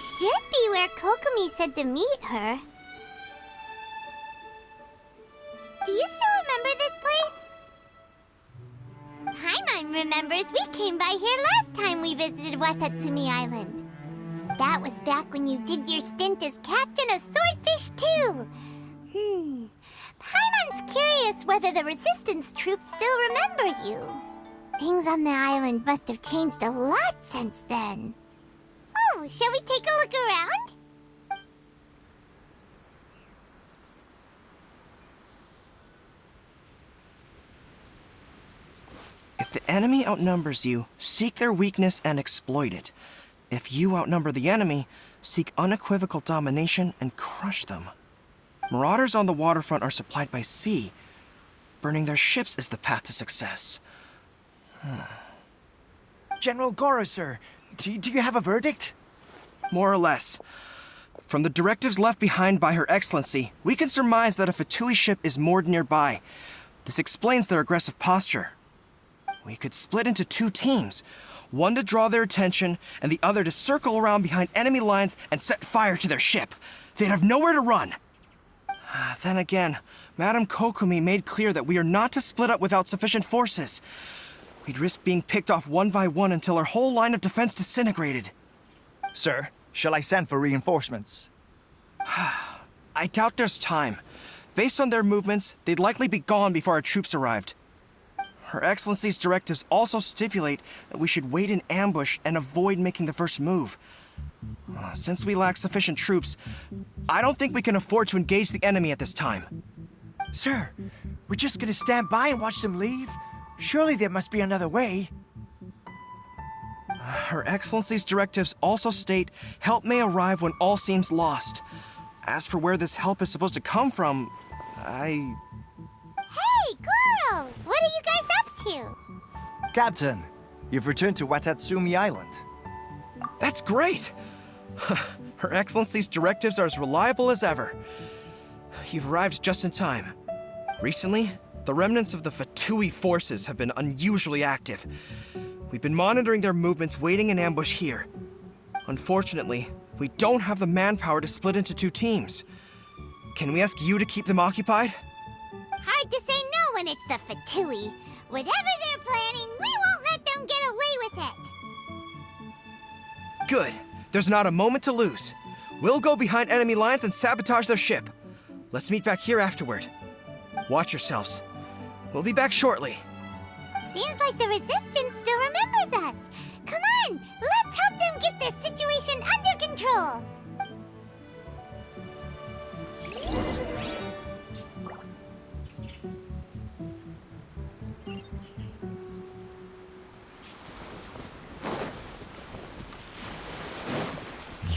This should be where Kokomi said to meet her. Do you still remember this place? Paimon remembers we came by here last time we visited Watatsumi Island. That was back when you did your stint as captain of Swordfish too. Paimon's curious whether the Resistance troops still remember you. Things on the island must have changed a lot since then. Oh, shall we take a look around? If the enemy outnumbers you, seek their weakness and exploit it. If you outnumber the enemy, seek unequivocal domination and crush them. Marauders on the waterfront are supplied by sea. Burning their ships is the path to success. General Goro, sir, do you have a verdict? More or less. From the directives left behind by Her Excellency, we can surmise that a Fatui ship is moored nearby. This explains their aggressive posture. We could split into two teams, one to draw their attention, and the other to circle around behind enemy lines and set fire to their ship. They'd have nowhere to run. Then again, Madame Kokomi made clear that we are not to split up without sufficient forces. We'd risk being picked off one by one until our whole line of defense disintegrated. Sir, shall I send for reinforcements? I doubt there's time. Based on their movements, they'd likely be gone before our troops arrived. Her Excellency's directives also stipulate that we should wait in ambush and avoid making the first move. Since we lack sufficient troops, I don't think we can afford to engage the enemy at this time. Sir, we're just gonna stand by and watch them leave? Surely there must be another way. Her Excellency's directives also state help may arrive when all seems lost. As for where this help is supposed to come from, Hey, Goro! What are you guys up to? Captain, you've returned to Watatsumi Island. That's great! Her Excellency's directives are as reliable as ever. You've arrived just in time. Recently, the remnants of the Fatui forces have been unusually active. We've been monitoring their movements, waiting in ambush here. Unfortunately, we don't have the manpower to split into two teams. Can we ask you to keep them occupied? Hard to say no when it's the Fatui. Whatever they're planning, we won't let them get away with it. Good. There's not a moment to lose. We'll go behind enemy lines and sabotage their ship. Let's meet back here afterward. Watch yourselves. We'll be back shortly. Seems like the Resistance still remembers us. Come on, let's help them get this situation under control.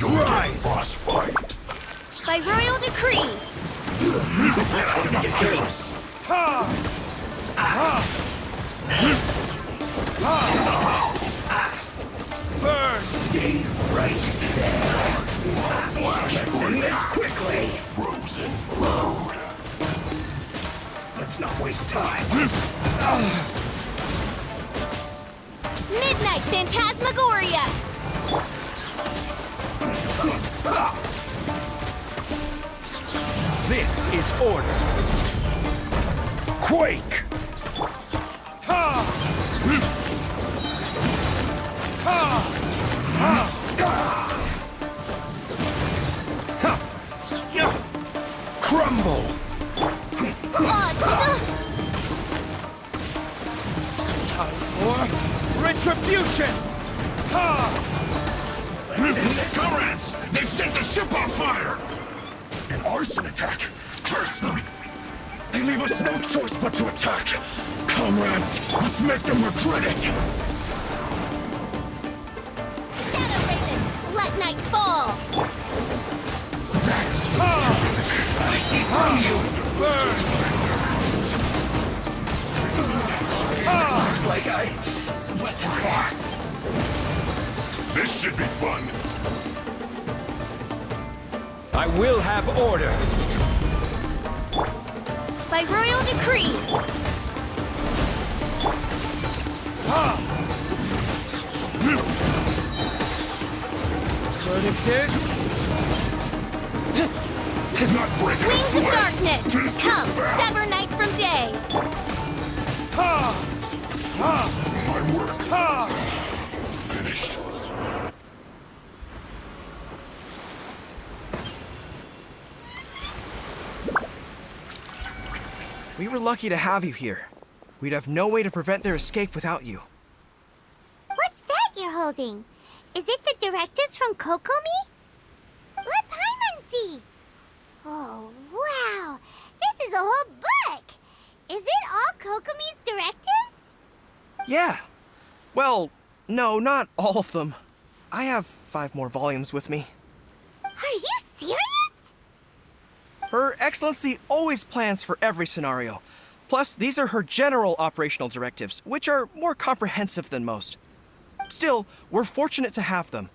Rise! Frostbite! By royal decree! Burst! Stay right there! Let's end this quickly! Frozen food! Let's not waste time! Midnight Phantasmagoria! This is order. Quake! Crumble! Time for retribution! Comrades! They've set the ship on fire! An arson attack? Curse them! They leave us no choice but to attack! Comrades, let's make them regret it! Shadow Raven, let night fall! That's I see through you! Burn! Looks like I went too far. This should be fun. I will have order. By royal decree! Victors! Not breaking a Wings of sweat. darkness! This is Come, bad. sever night from day! My work. Finished. We were lucky to have you here. We'd have no way to prevent their escape without you. What's that you're holding? Is it the directives from Kokomi? Let Paimon see. Oh, wow. This is a whole book. Is it all Kokomi's directives? Yeah. Well, no, not all of them. I have 5 more volumes with me. Are you serious? Her Excellency always plans for every scenario. Plus, these are her general operational directives, which are more comprehensive than most. Still, we're fortunate to have them.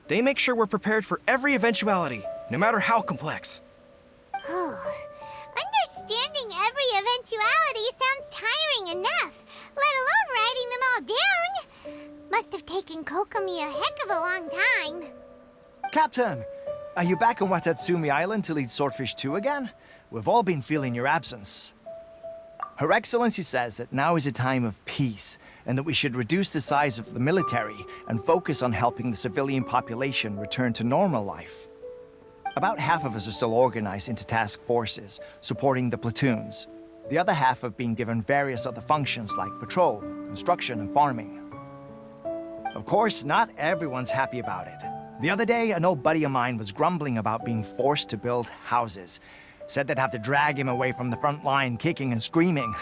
They make sure we're prepared for every eventuality, no matter how complex. Understanding every eventuality sounds tiring enough, let alone writing them all down. Must have taken Kokomi a heck of a long time. Captain! Are you back on Watatsumi Island to lead Swordfish 2 again? We've all been feeling your absence. Her Excellency says that now is a time of peace, and that we should reduce the size of the military and focus on helping the civilian population return to normal life. About half of us are still organized into task forces, supporting the platoons. The other half have been given various other functions like patrol, construction, and farming. Of course, not everyone's happy about it. The other day, an old buddy of mine was grumbling about being forced to build houses. Said they'd have to drag him away from the front line, kicking and screaming.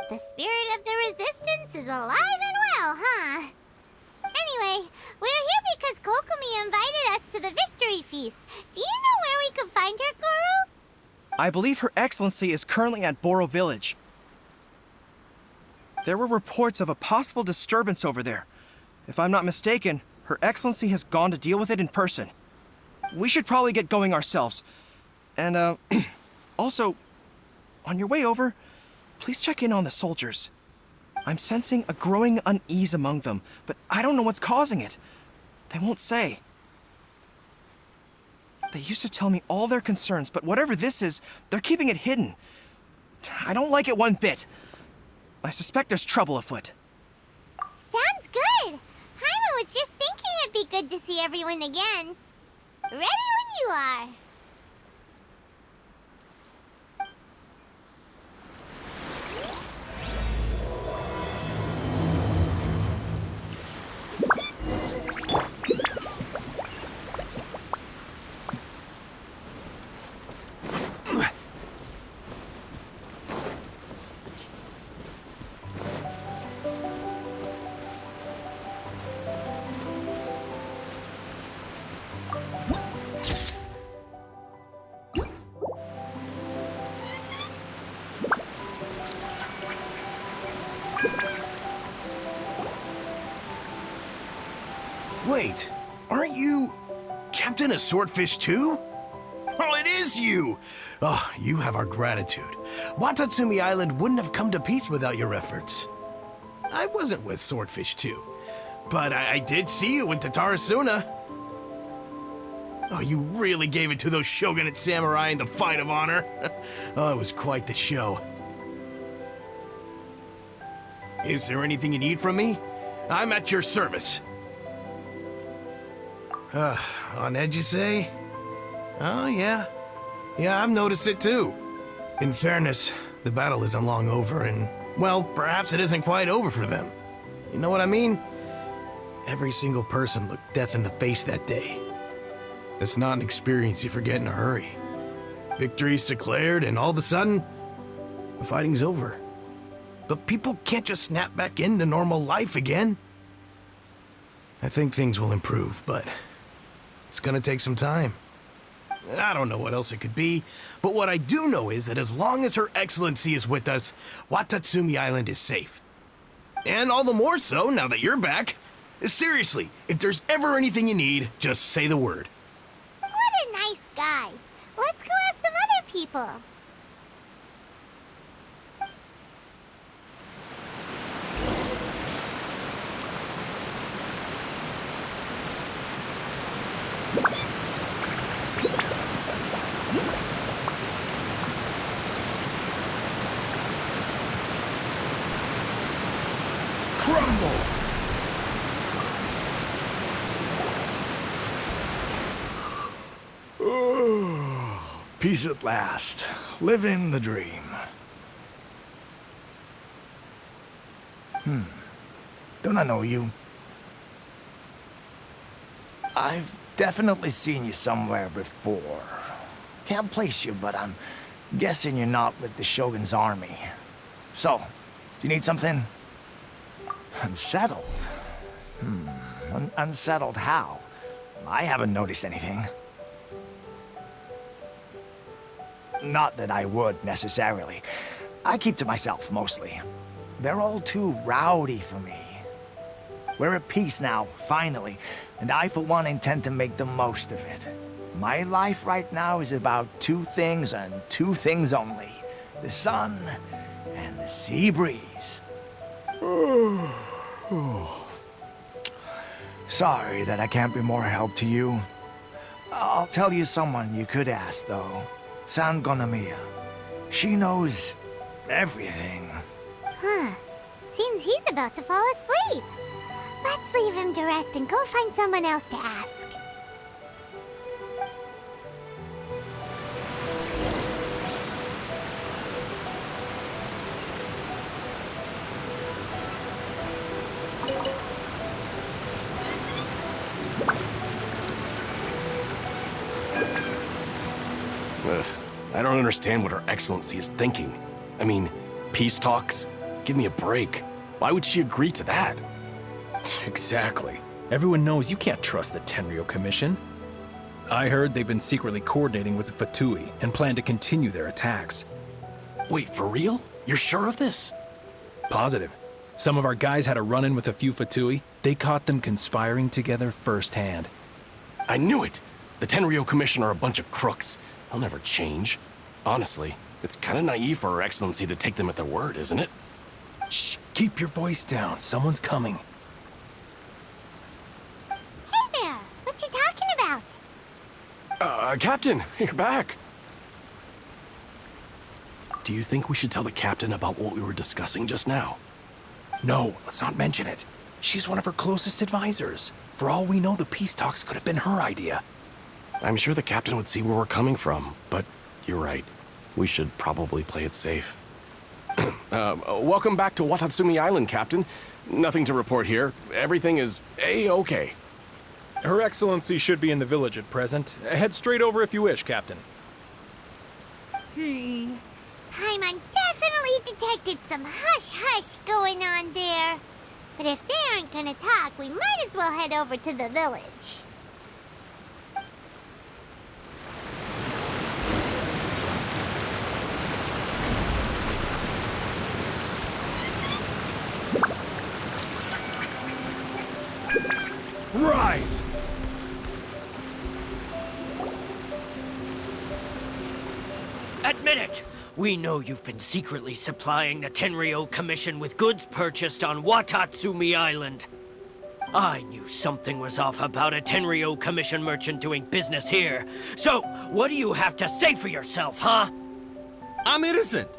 The spirit of the resistance is alive and well, huh? Anyway, we're here because Kokomi invited us to the victory feast. Do you know where we could find her, Guru? I believe Her Excellency is currently at Boro Village. There were reports of a possible disturbance over there. If I'm not mistaken, Her Excellency has gone to deal with it in person. We should probably get going ourselves. And, also, on your way over, please check in on the soldiers. I'm sensing a growing unease among them, but I don't know what's causing it. They won't say. They used to tell me all their concerns, but whatever this is, they're keeping it hidden. I don't like it one bit. I suspect there's trouble afoot. Sounds good. Paimon was just thinking it'd be good to see everyone again. Ready when you are. Wait, aren't you Captain of Swordfish too? Oh, it is you! Oh, you have our gratitude. Watatsumi Island wouldn't have come to peace without your efforts. I wasn't with Swordfish 2, but I did see you in Tatarasuna. Oh, you really gave it to those shogunate samurai in the fight of honor. Oh, it was quite the show. Is there anything you need from me? I'm at your service. On edge, you say? Oh, yeah. Yeah, I've noticed it too. In fairness, the battle isn't long over, and, well, perhaps it isn't quite over for them. You know what I mean? Every single person looked death in the face that day. It's not an experience you forget in a hurry. Victory's declared, and all of a sudden, the fighting's over. But people can't just snap back into normal life again. I think things will improve, but it's gonna take some time. I don't know what else it could be, but what I do know is that as long as Her Excellency is with us, Watatsumi Island is safe. And all the more so now that you're back. Seriously, if there's ever anything you need, just say the word. What a nice guy. Let's go ask some other people. Peace at last. Living the dream. Don't I know you? I've definitely seen you somewhere before. Can't place you, but I'm guessing you're not with the Shogun's army. So, do you need something? Unsettled? Unsettled how? I haven't noticed anything. Not that I would, necessarily. I keep to myself, mostly. They're all too rowdy for me. We're at peace now, finally, and I, for one, intend to make the most of it. My life right now is about two things and two things only. The sun and the sea breeze. Sorry that I can't be more help to you. I'll tell you someone you could ask, though. Sangonomiya. She knows everything. Huh. Seems he's about to fall asleep. Let's leave him to rest and go find someone else to ask. Ugh, I don't understand what Her Excellency is thinking. I mean, peace talks? Give me a break. Why would she agree to that? Exactly. Everyone knows you can't trust the Tenryo Commission. I heard they've been secretly coordinating with the Fatui and plan to continue their attacks. Wait, for real? You're sure of this? Positive. Some of our guys had a run-in with a few Fatui. They caught them conspiring together firsthand. I knew it! The Tenryo Commission are a bunch of crooks. They'll never change. Honestly, it's kind of naive for Her Excellency to take them at their word, isn't it? Shh, keep your voice down. Someone's coming. Hey there! What you talking about? Captain, you're back. Do you think we should tell the captain about what we were discussing just now? No, let's not mention it. She's one of her closest advisors. For all we know, the peace talks could have been her idea. I'm sure the captain would see where we're coming from, but you're right. We should probably play it safe. Welcome back to Watatsumi Island, Captain. Nothing to report here. Everything is A-okay. Her Excellency should be in the village at present. Head straight over if you wish, Captain. Paimon definitely detected some hush-hush going on there. But if they aren't gonna talk, we might as well head over to the village. Rise! Admit it! We know you've been secretly supplying the Tenryo Commission with goods purchased on Watatsumi Island. I knew something was off about a Tenryo Commission merchant doing business here. So, what do you have to say for yourself, huh? I'm innocent.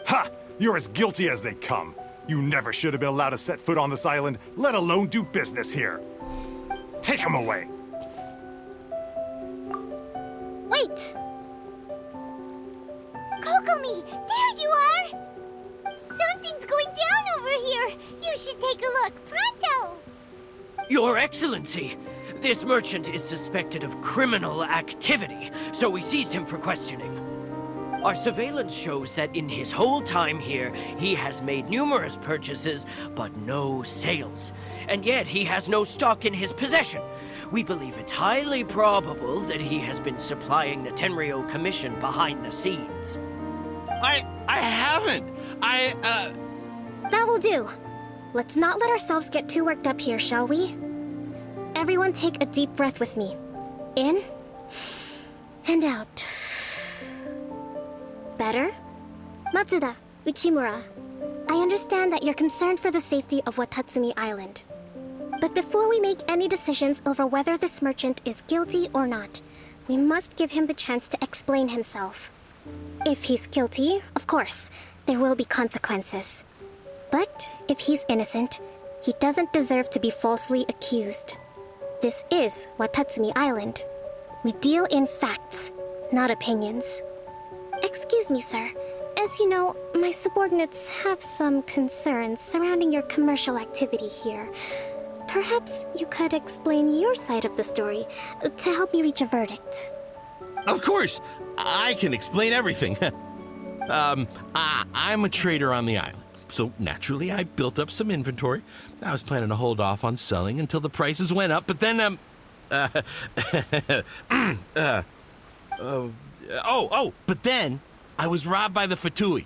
Ha! You're as guilty as they come. You never should have been allowed to set foot on this island, let alone do business here. Take him away. Wait! Kokomi, there you are! Something's going down over here. You should take a look, pronto! Your Excellency, this merchant is suspected of criminal activity, so we seized him for questioning. Our surveillance shows that in his whole time here, he has made numerous purchases, but no sales. And yet he has no stock in his possession. We believe it's highly probable that he has been supplying the Tenryo Commission behind the scenes. I haven't. That will do. Let's not let ourselves get too worked up here, shall we? Everyone take a deep breath with me. In and out. Better? Matsuda, Uchimura, I understand that you're concerned for the safety of Watatsumi Island. But before we make any decisions over whether this merchant is guilty or not, we must give him the chance to explain himself. If he's guilty, of course, there will be consequences. But if he's innocent, he doesn't deserve to be falsely accused. This is Watatsumi Island. We deal in facts, not opinions. Excuse me, sir. As you know, my subordinates have some concerns surrounding your commercial activity here. Perhaps you could explain your side of the story to help me reach a verdict. Of course, I can explain everything. I'm a trader on the island, so naturally I built up some inventory. I was planning to hold off on selling until the prices went up, but then, but then I was robbed by the Fatui.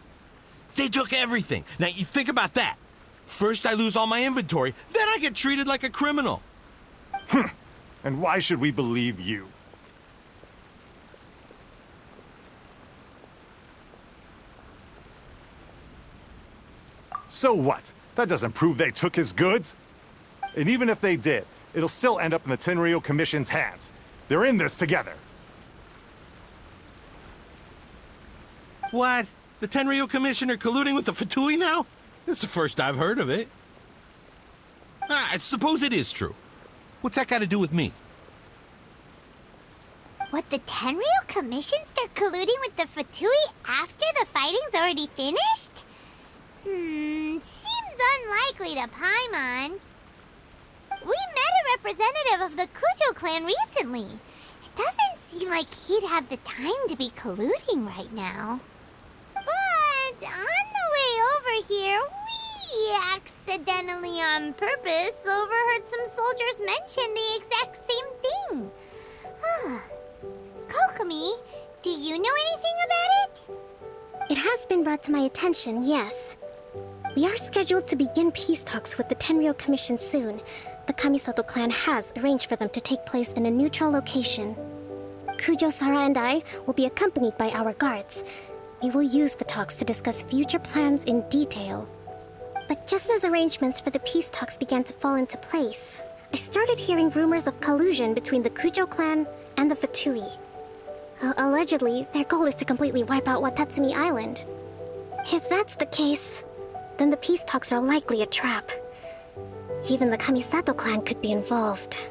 They took everything. Now, you think about that. First I lose all my inventory, then I get treated like a criminal. And why should we believe you? So what? That doesn't prove they took his goods. And even if they did, it'll still end up in the Tenryou Commission's hands. They're in this together. What? The Tenryou Commissioner colluding with the Fatui now? This is the first I've heard of it. I suppose it is true. What's that got to do with me? What, the Tenryou Commission start colluding with the Fatui after the fighting's already finished? Seems unlikely to Paimon. We met a representative of the Kujo clan recently. It doesn't seem like he'd have the time to be colluding right now. But on the way over here, we accidentally on purpose overheard some soldiers mention the exact same thing. Kokomi, do you know anything about it? It has been brought to my attention, yes. We are scheduled to begin peace talks with the Tenryou Commission soon. The Kamisato clan has arranged for them to take place in a neutral location. Kujo, Sara, and I will be accompanied by our guards. We will use the talks to discuss future plans in detail. But just as arrangements for the peace talks began to fall into place, I started hearing rumors of collusion between the Kujo clan and the Fatui. Allegedly, their goal is to completely wipe out Watatsumi Island. If that's the case, then the peace talks are likely a trap. Even the Kamisato clan could be involved.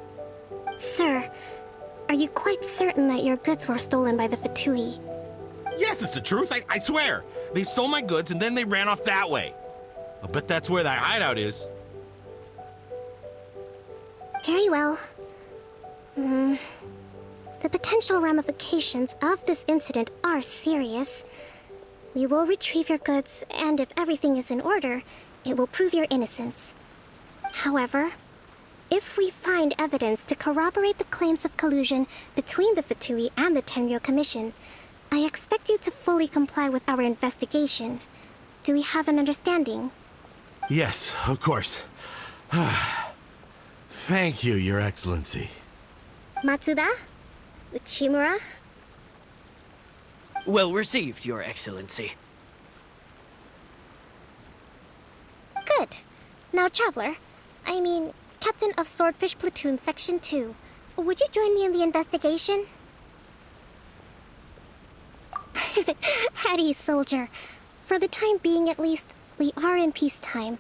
Sir, are you quite certain that your goods were stolen by the Fatui? Yes, it's the truth. I swear. They stole my goods and then they ran off that way. I'll bet that's where that hideout is. Very well. The potential ramifications of this incident are serious. We will retrieve your goods, and if everything is in order, it will prove your innocence. However, if we find evidence to corroborate the claims of collusion between the Fatui and the Tenryou Commission, I expect you to fully comply with our investigation. Do we have an understanding? Yes, of course. Thank you, Your Excellency. Matsuda? Uchimura? Well received, Your Excellency. Good. Now, Traveler, Captain of Swordfish Platoon Section 2, would you join me in the investigation? At ease, soldier. For the time being, at least, we are in peacetime.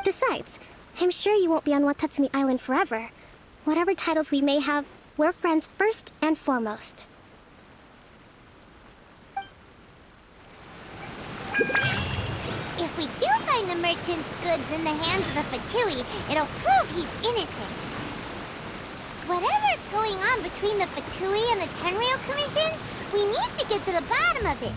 Besides, I'm sure you won't be on Watatsumi Island forever. Whatever titles we may have, we're friends first and foremost. If we do find the merchant's goods in the hands of the Fatui, it'll prove he's innocent. Whatever's going on between the Fatui and the Tenryou Commission, we need to get to the bottom of it.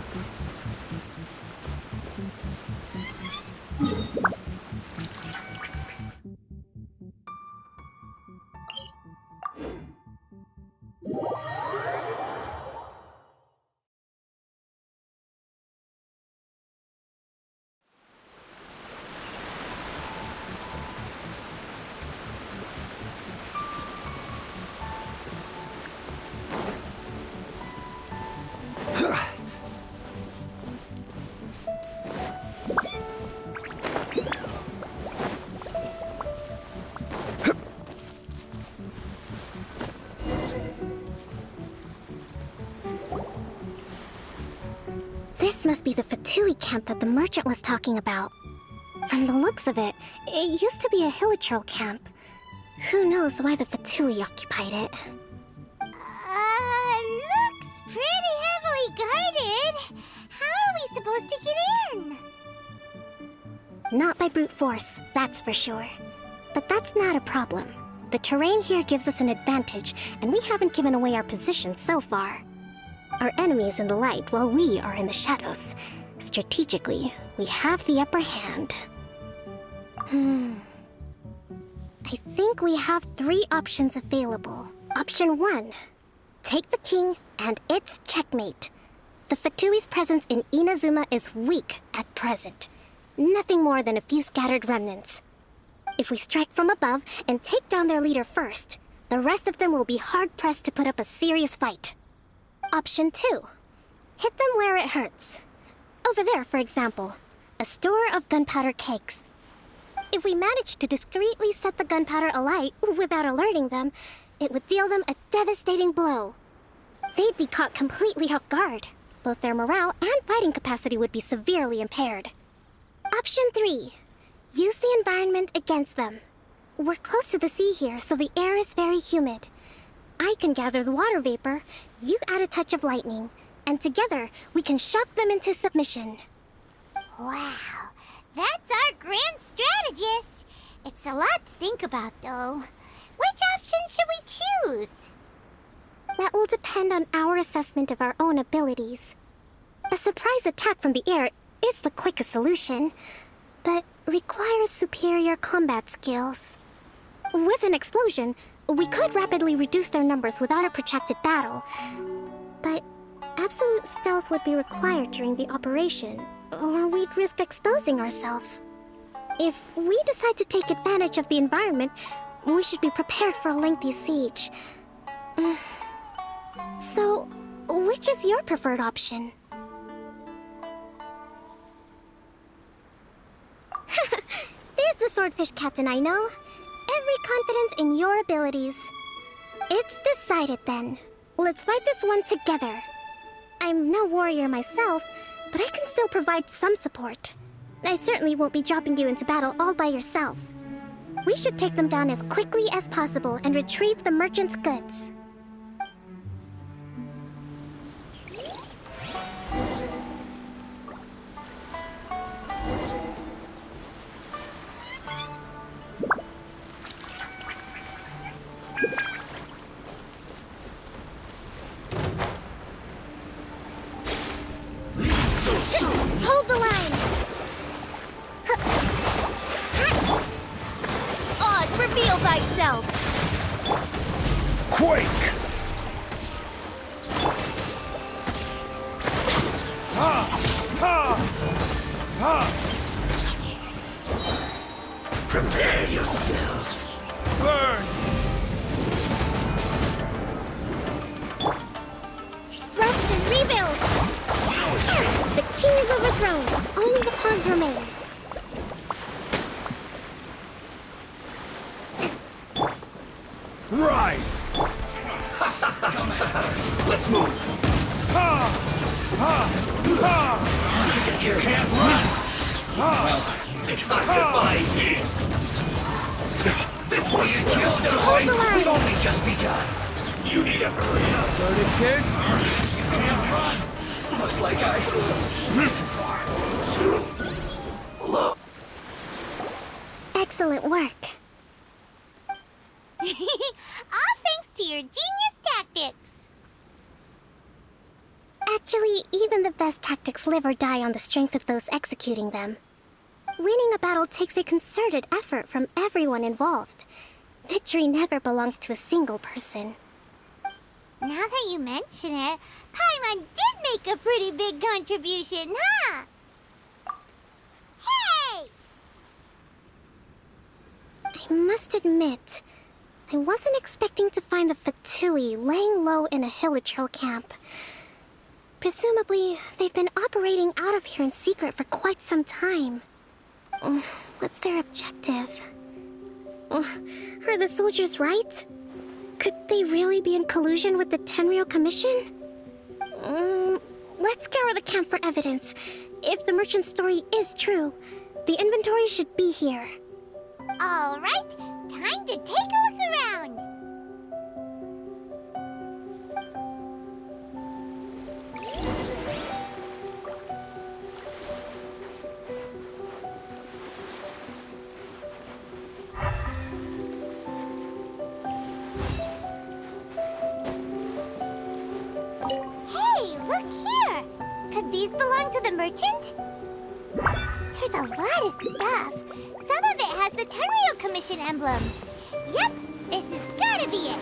This must be the Fatui camp that the merchant was talking about. From the looks of it, it used to be a hilichurl camp. Who knows why the Fatui occupied it? supposed to get in? Not by brute force, that's for sure. But that's not a problem. The terrain here gives us an advantage, and we haven't given away our position so far. Our enemy is in the light, while we are in the shadows. Strategically, we have the upper hand. I think we have 3 options available. Option 1. Take the king, and it's checkmate. The Fatui's presence in Inazuma is weak at present. Nothing more than a few scattered remnants. If we strike from above and take down their leader first, the rest of them will be hard-pressed to put up a serious fight. Option 2. Hit them where it hurts. Over there, for example, a store of gunpowder cakes. If we manage to discreetly set the gunpowder alight without alerting them, it would deal them a devastating blow. They'd be caught completely off guard. Both their morale and fighting capacity would be severely impaired. Option 3. Use the environment against them. We're close to the sea here, so the air is very humid. I can gather the water vapor, you add a touch of lightning, and together we can shock them into submission. Wow, that's our grand strategist. It's a lot to think about, though. Which option should we choose? That will depend on our assessment of our own abilities. A surprise attack from the air is the quickest solution, but requires superior combat skills. With an explosion, we could rapidly reduce their numbers without a protracted battle, but absolute stealth would be required during the operation, or we'd risk exposing ourselves. If we decide to take advantage of the environment, we should be prepared for a lengthy siege. So, which is your preferred option? There's the swordfish captain I know. Every confidence in your abilities. It's decided then. Let's fight this one together. I'm no warrior myself, but I can still provide some support. I certainly won't be dropping you into battle all by yourself. We should take them down as quickly as possible and retrieve the merchant's goods. Hold the line! Oz, reveal thyself! Quake! Prepare yourself. Burn! Thrust and rebuild! The king is overthrown. Only the pawns remain. Rise! Let's move. You can't run. Well, it's not survive years. This was killed Hold the line! We've only just begun. You need to hurry up. Burning kiss? You can't run. Looks like I went too far. Too low. Excellent work. All thanks to your genius tactics. Actually, even the best tactics live or die on the strength of those executing them. Winning a battle takes a concerted effort from everyone involved. Victory never belongs to a single person. Now that you mention it, Paimon did make a pretty big contribution, huh? Hey! I must admit, I wasn't expecting to find the Fatui laying low in a Hilichurl camp. Presumably, they've been operating out of here in secret for quite some time. What's their objective? Are the soldiers right? Could they really be in collusion with the Tenryou Commission? Let's scour the camp for evidence. If the merchant's story is true, the inventory should be here. All right, time to take a look around. these belong to the merchant? There's a lot of stuff. Some of it has the Tenryo Commission emblem. Yep, this has gotta be it.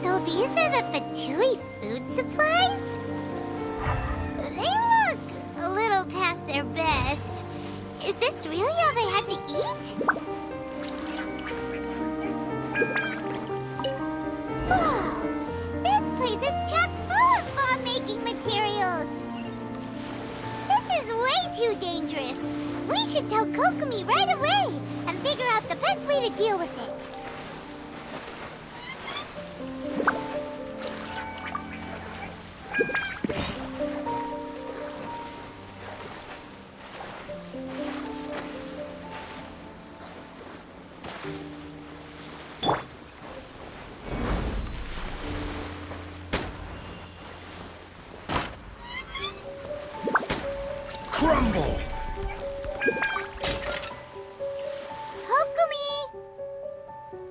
So these are the Fatui food supplies? They look a little past their best. Is this really all they had to eat? Whoa! This place is chock full of bomb-making materials! This is way too dangerous! We should tell Kokomi right away and figure out the best way to deal with it. Crumble! Kokomi!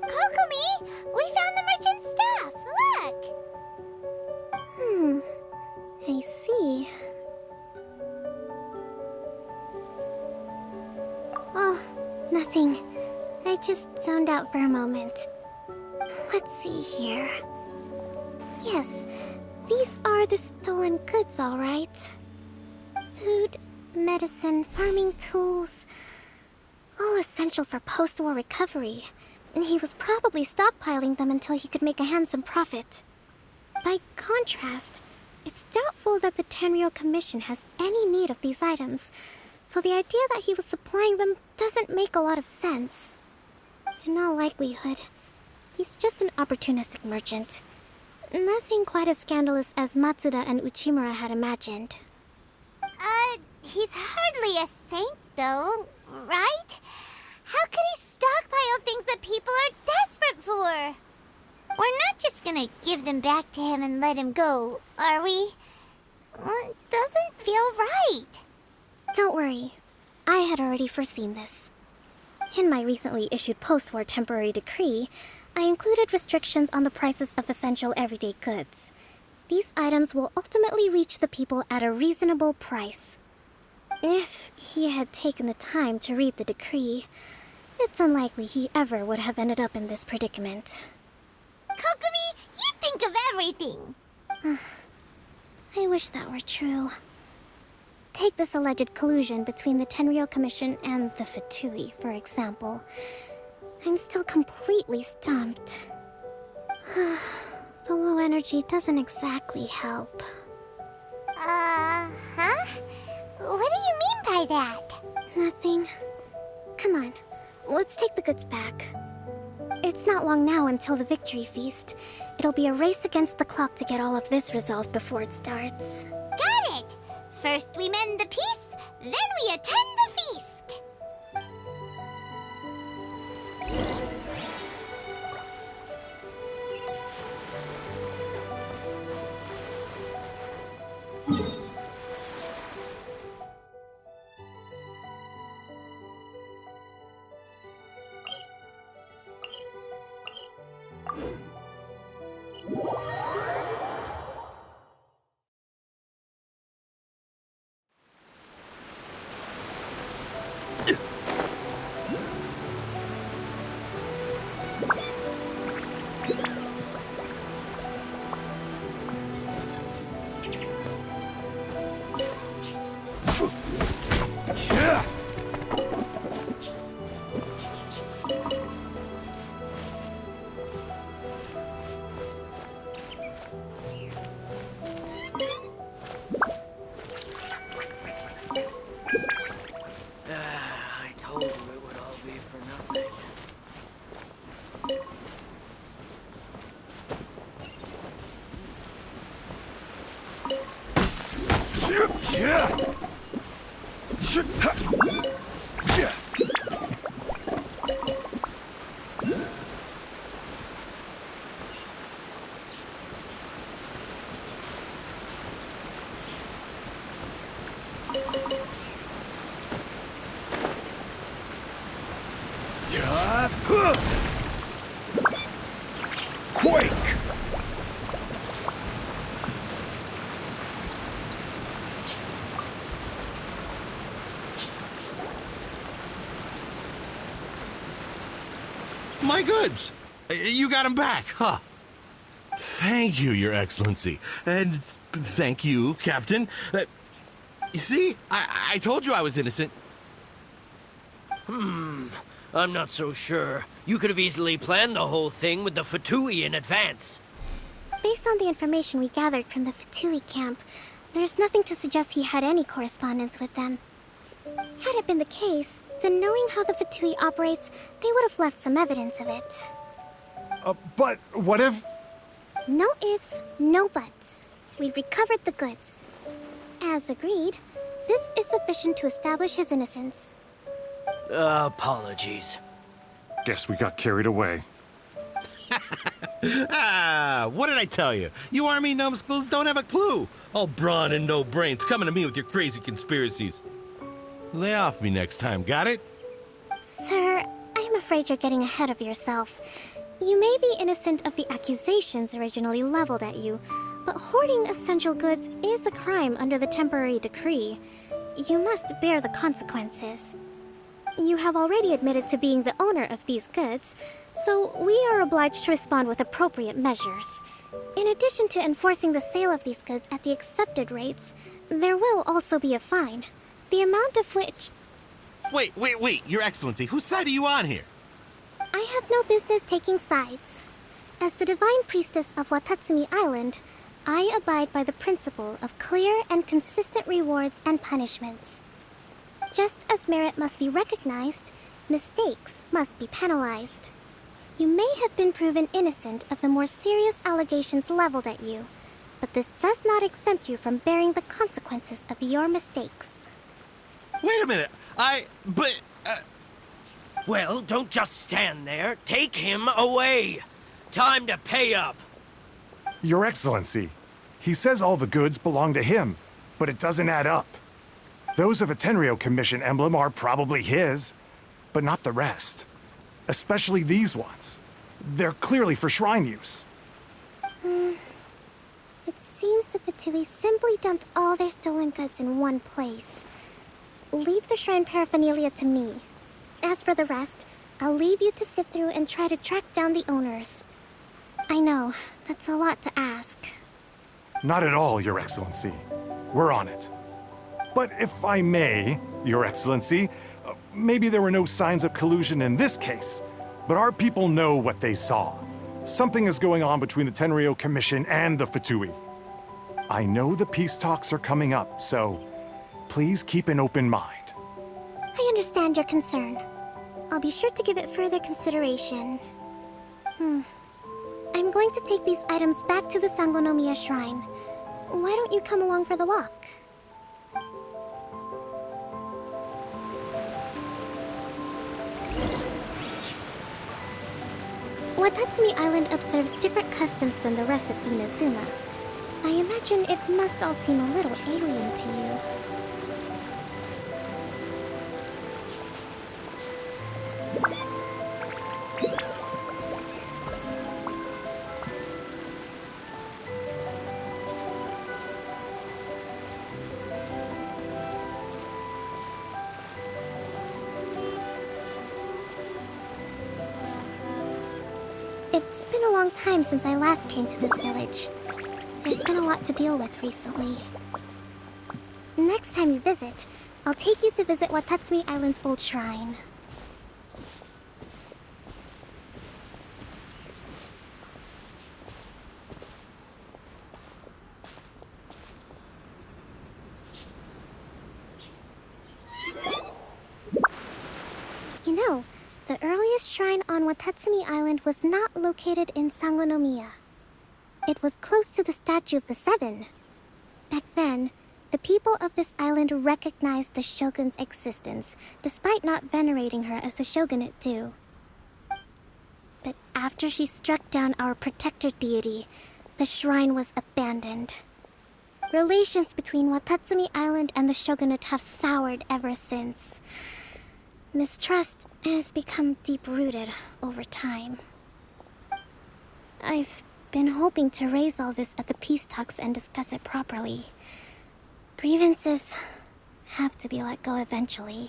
Kokomi! We found the merchant's stuff! Look! I see. Oh, nothing. I just zoned out for a moment. Let's see here. Yes, these are the stolen goods, all right. Food, medicine, farming tools. All essential for post-war recovery. And he was probably stockpiling them until he could make a handsome profit. By contrast, it's doubtful that the Tenryo Commission has any need of these items, so the idea that he was supplying them doesn't make a lot of sense. In all likelihood, he's just an opportunistic merchant. Nothing quite as scandalous as Matsuda and Uchimura had imagined. He's hardly a saint, though, right? How could he stockpile things that people are desperate for? We're not just gonna give them back to him and let him go, are we? It doesn't feel right. Don't worry. I had already foreseen this. In my recently issued post-war temporary decree, I included restrictions on the prices of essential everyday goods. These items will ultimately reach the people at a reasonable price. If he had taken the time to read the decree, it's unlikely he ever would have ended up in this predicament. Kokomi, you think of everything! I wish that were true. Take this alleged collusion between the Tenryo Commission and the Fatui, for example. I'm still completely stumped. The low energy doesn't exactly help. Huh? What do you mean by that? Nothing. Come on, let's take the goods back. It's not long now until the victory feast. It'll be a race against the clock to get all of this resolved before it starts. Got it! First we mend the peace, then we attend the feast! I told you it would all be for nothing. Quake! My goods! You got them back, huh? Thank you, Your Excellency. And thank you, Captain. You see, I told you I was innocent. I'm not so sure. You could have easily planned the whole thing with the Fatui in advance. Based on the information we gathered from the Fatui camp, there's nothing to suggest he had any correspondence with them. Had it been the case, then knowing how the Fatui operates, they would have left some evidence of it. But what if... No ifs, no buts. We've recovered the goods. As agreed, this is sufficient to establish his innocence. Apologies. Guess we got carried away. What did I tell you? You army numbskulls don't have a clue. All brawn and no brains coming to me with your crazy conspiracies. Lay off me next time, got it? Sir, I'm afraid you're getting ahead of yourself. You may be innocent of the accusations originally leveled at you, but hoarding essential goods is a crime under the temporary decree. You must bear the consequences. You have already admitted to being the owner of these goods, so we are obliged to respond with appropriate measures. In addition to enforcing the sale of these goods at the accepted rates, there will also be a fine, the amount of which... Wait, Your Excellency, whose side are you on here? I have no business taking sides. As the Divine Priestess of Watatsumi Island, I abide by the principle of clear and consistent rewards and punishments. Just as merit must be recognized, mistakes must be penalized. You may have been proven innocent of the more serious allegations leveled at you, but this does not exempt you from bearing the consequences of your mistakes. Wait a minute, Well, don't just stand there. Take him away. Time to pay up. Your Excellency, he says all the goods belong to him, but it doesn't add up. Those of a Tenryo Commission emblem are probably his, but not the rest. Especially these ones. They're clearly for shrine use. It seems the Fatui simply dumped all their stolen goods in one place. Leave the shrine paraphernalia to me. As for the rest, I'll leave you to sift through and try to track down the owners. I know, that's a lot to ask. Not at all, Your Excellency. We're on it. But if I may, Your Excellency, maybe there were no signs of collusion in this case, but our people know what they saw. Something is going on between the Tenryo Commission and the Fatui. I know the peace talks are coming up, so please keep an open mind. I understand your concern. I'll be sure to give it further consideration. I'm going to take these items back to the Sangonomiya shrine. Why don't you come along for the walk? Watatsumi Island observes different customs than the rest of Inazuma. I imagine it must all seem a little alien to you. It's been a long time since I last came to this village. There's been a lot to deal with recently. Next time you visit, I'll take you to visit Watatsumi Island's old shrine. You know, the earliest shrine on Watatsumi Island was not located in Sangonomiya. It was close to the Statue of the Seven. Back then, the people of this island recognized the shogun's existence, despite not venerating her as the shogunate do. But after she struck down our protector deity, the shrine was abandoned. Relations between Watatsumi Island and the shogunate have soured ever since. Mistrust has become deep-rooted over time. I've been hoping to raise all this at the peace talks and discuss it properly. Grievances have to be let go eventually.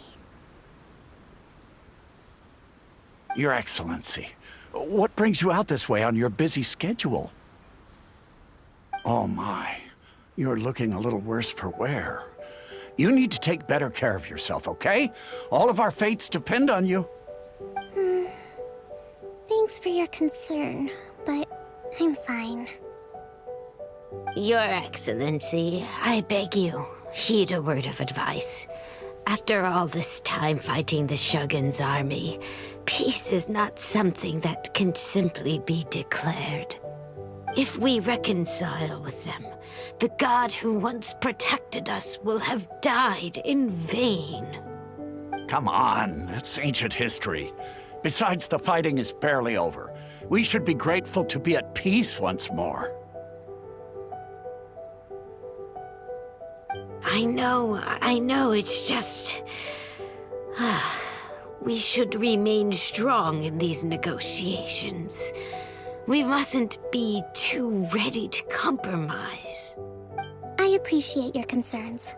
Your Excellency, what brings you out this way on your busy schedule? Oh my, you're looking a little worse for wear. You need to take better care of yourself, okay? All of our fates depend on you. Thanks for your concern, but I'm fine. Your Excellency, I beg you, heed a word of advice. After all this time fighting the Shogun's army, peace is not something that can simply be declared. If we reconcile with them, the god who once protected us will have died in vain. Come on, that's ancient history. Besides, the fighting is barely over. We should be grateful to be at peace once more. I know, it's just... we should remain strong in these negotiations. We mustn't be too ready to compromise. I appreciate your concerns.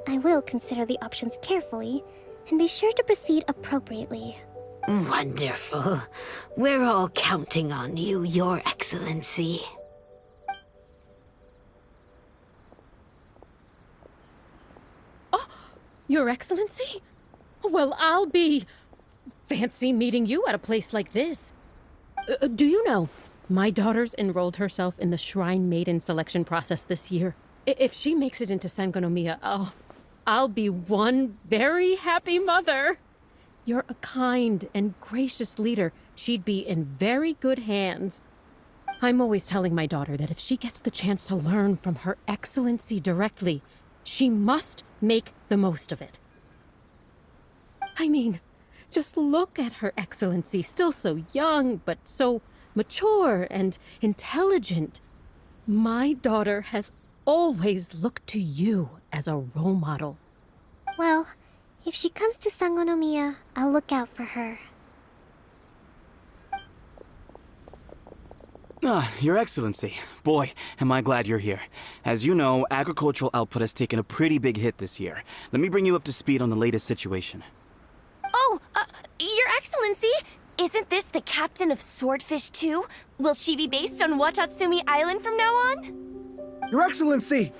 I will consider the options carefully, and be sure to proceed appropriately. Wonderful. We're all counting on you, Your Excellency. Your Excellency? Well, I'll be... fancy meeting you at a place like this. Do you know, my daughter's enrolled herself in the Shrine Maiden selection process this year. If she makes it into Sangonomiya, I'll be one very happy mother. You're a kind and gracious leader. She'd be in very good hands. I'm always telling my daughter that if she gets the chance to learn from Her Excellency directly, she must make the most of it. I mean, just look at Her Excellency, still so young, but so mature and intelligent. My daughter has always looked to you as a role model. Well, if she comes to Sangonomiya, I'll look out for her. Your Excellency. Boy, am I glad you're here. As you know, agricultural output has taken a pretty big hit this year. Let me bring you up to speed on the latest situation. Oh, Your Excellency! Isn't this the captain of Swordfish 2? Will she be based on Watatsumi Island from now on? Your Excellency!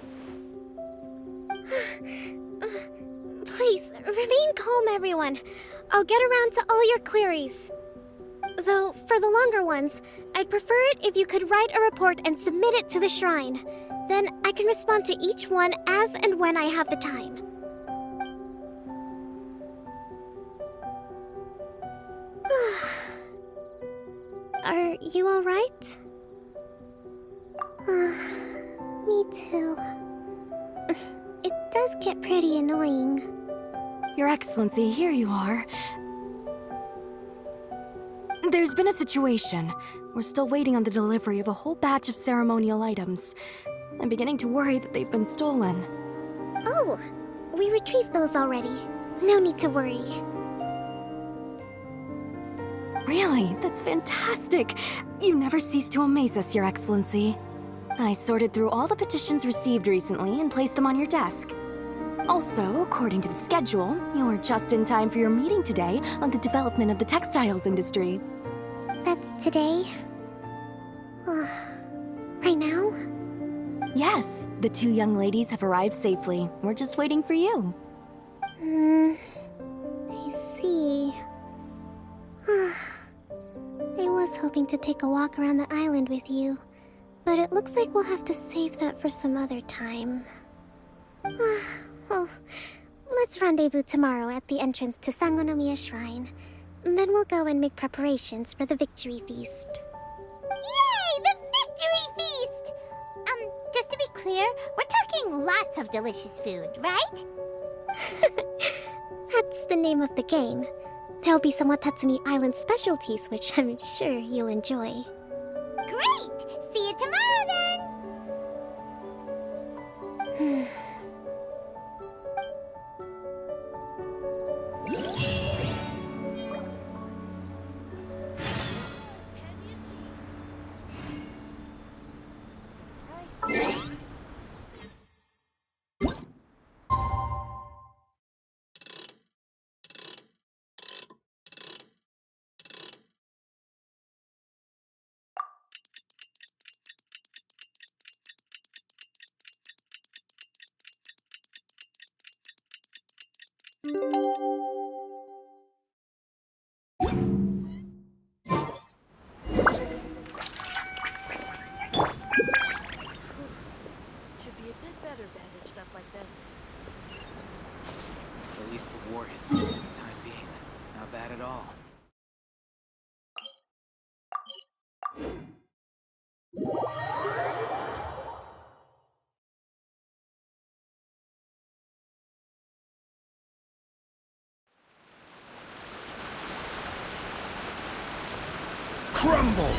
Please, remain calm, everyone. I'll get around to all your queries. Though, for the longer ones, I'd prefer it if you could write a report and submit it to the shrine. Then I can respond to each one as and when I have the time. Are you alright? Me too. It does get pretty annoying. Your Excellency, here you are. There's been a situation. We're still waiting on the delivery of a whole batch of ceremonial items. I'm beginning to worry that they've been stolen. Oh, we retrieved those already. No need to worry. Really? That's fantastic! You never cease to amaze us, Your Excellency. I sorted through all the petitions received recently and placed them on your desk. Also, according to the schedule, you're just in time for your meeting today on the development of the textiles industry. That's today? Right now? Yes, the two young ladies have arrived safely. We're just waiting for you. I see. I was hoping to take a walk around the island with you, but it looks like we'll have to save that for some other time. Oh, let's rendezvous tomorrow at the entrance to Sangonomiya Shrine. Then we'll go and make preparations for the victory feast. Yay! The victory feast! Just to be clear, we're talking lots of delicious food, right? That's the name of the game. There'll be some Watatsumi Island specialties, which I'm sure you'll enjoy. Great! See you tomorrow, then! crumble!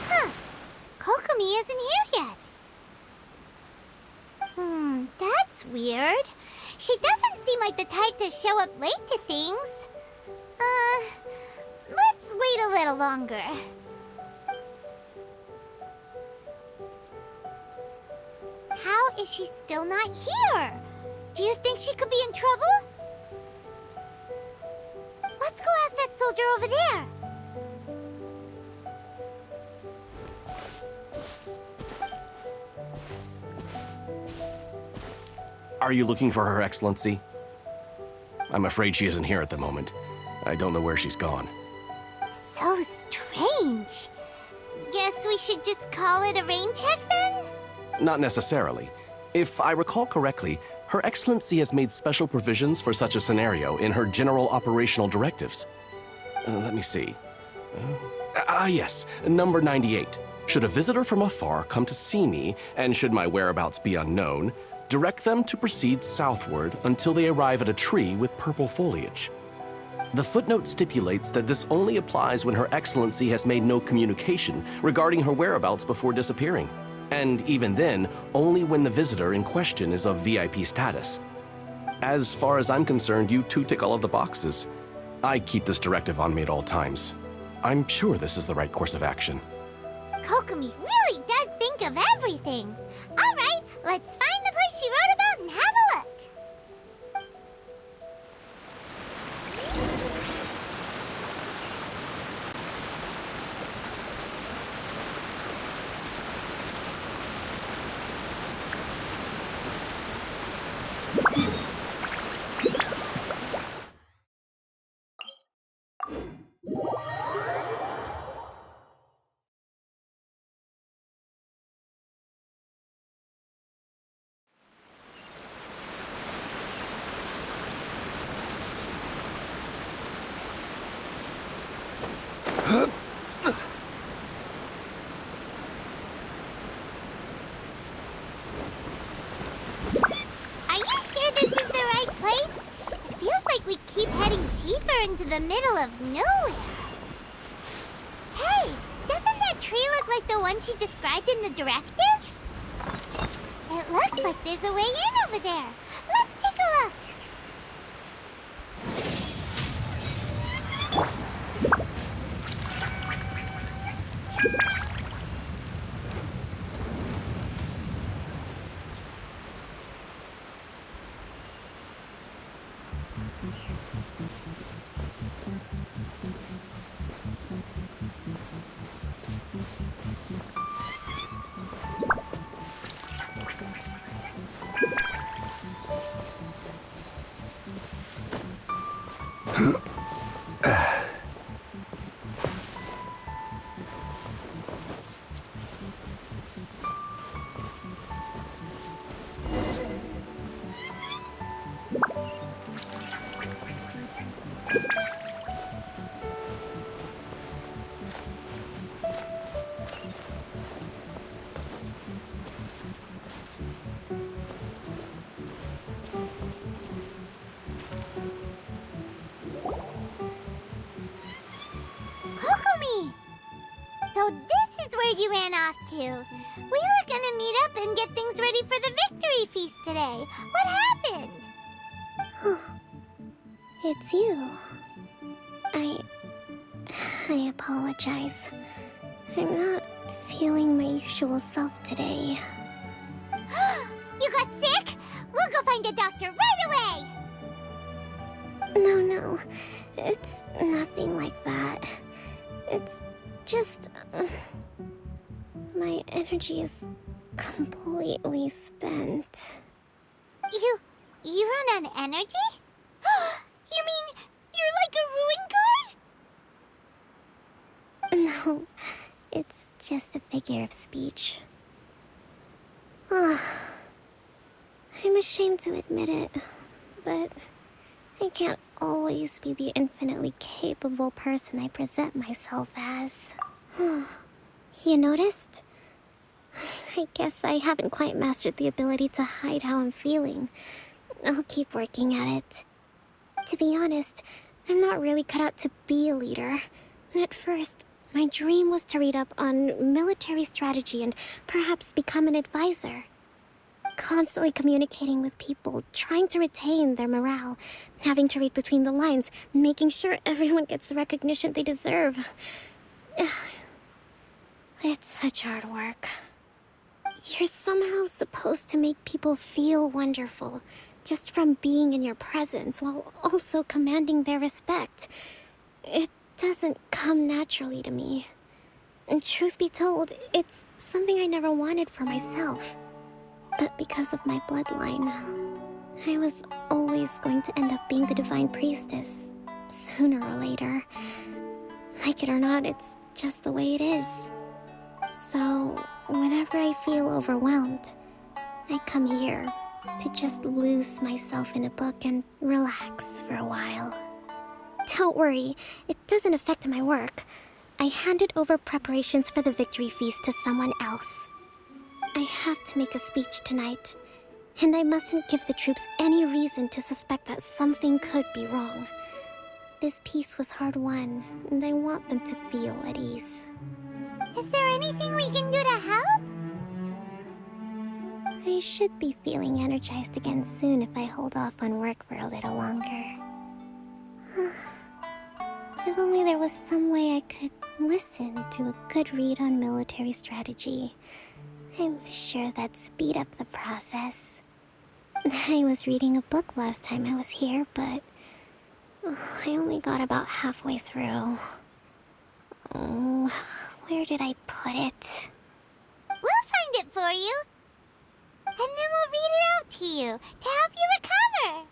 Huh. Kokomi isn't here yet. That's weird. She doesn't seem like the type to show up late to things. Let's wait a little longer. How is she still not here? Do you think she could be in trouble? Let's go ask that soldier over there. Are you looking for Her Excellency? I'm afraid she isn't here at the moment. I don't know where she's gone. So strange. Guess we should just call it a rain check then? Not necessarily. If I recall correctly, Her Excellency has made special provisions for such a scenario in her general operational directives. Let me see. Yes, number 98. Should a visitor from afar come to see me, and should my whereabouts be unknown, direct them to proceed southward until they arrive at a tree with purple foliage. The footnote stipulates that this only applies when Her Excellency has made no communication regarding her whereabouts before disappearing. And even then, only when the visitor in question is of VIP status. As far as I'm concerned, you two tick all of the boxes. I keep this directive on me at all times. I'm sure this is the right course of action. Kokomi really does think of everything. All right, let's find the place she wrote about and have a look. Are you sure this is the right place? It feels like we keep heading deeper into the middle of nowhere. Hey, doesn't that tree look like the one she described in the directive? It looks like there's a way in over there. Let's take a look. Kokomi! So this is where you ran off to. We were gonna meet up and get things ready for the victory feast today. What happened? It's you. I apologize. I'm not feeling my usual self today. You got sick? We'll go find a doctor right away! No. It's nothing like that. It's just... my energy is completely spent. You run on energy? You mean you're like a ruin guard? No, it's just a figure of speech. I'm ashamed to admit it, but I can't always be the infinitely capable person I present myself as. You noticed? I guess I haven't quite mastered the ability to hide how I'm feeling. I'll keep working at it. To be honest, I'm not really cut out to be a leader. At first, my dream was to read up on military strategy and perhaps become an advisor. Constantly communicating with people, trying to retain their morale, having to read between the lines, making sure everyone gets the recognition they deserve. It's such hard work. You're somehow supposed to make people feel wonderful, just from being in your presence, while also commanding their respect. It doesn't come naturally to me. And truth be told, it's something I never wanted for myself. But because of my bloodline, I was always going to end up being the Divine Priestess, sooner or later. Like it or not, it's just the way it is. So, whenever I feel overwhelmed, I come here to just lose myself in a book and relax for a while. Don't worry, it doesn't affect my work. I handed over preparations for the victory feast to someone else. I have to make a speech tonight, and I mustn't give the troops any reason to suspect that something could be wrong. This peace was hard-won, and I want them to feel at ease. Is there anything we can do to help? I should be feeling energized again soon if I hold off on work for a little longer. If only there was some way I could listen to a good read on military strategy. I'm sure that'd speed up the process. I was reading a book last time I was here, but I only got about halfway through. Oh, where did I put it? We'll find it for you. And then we'll read it out to you to help you recover.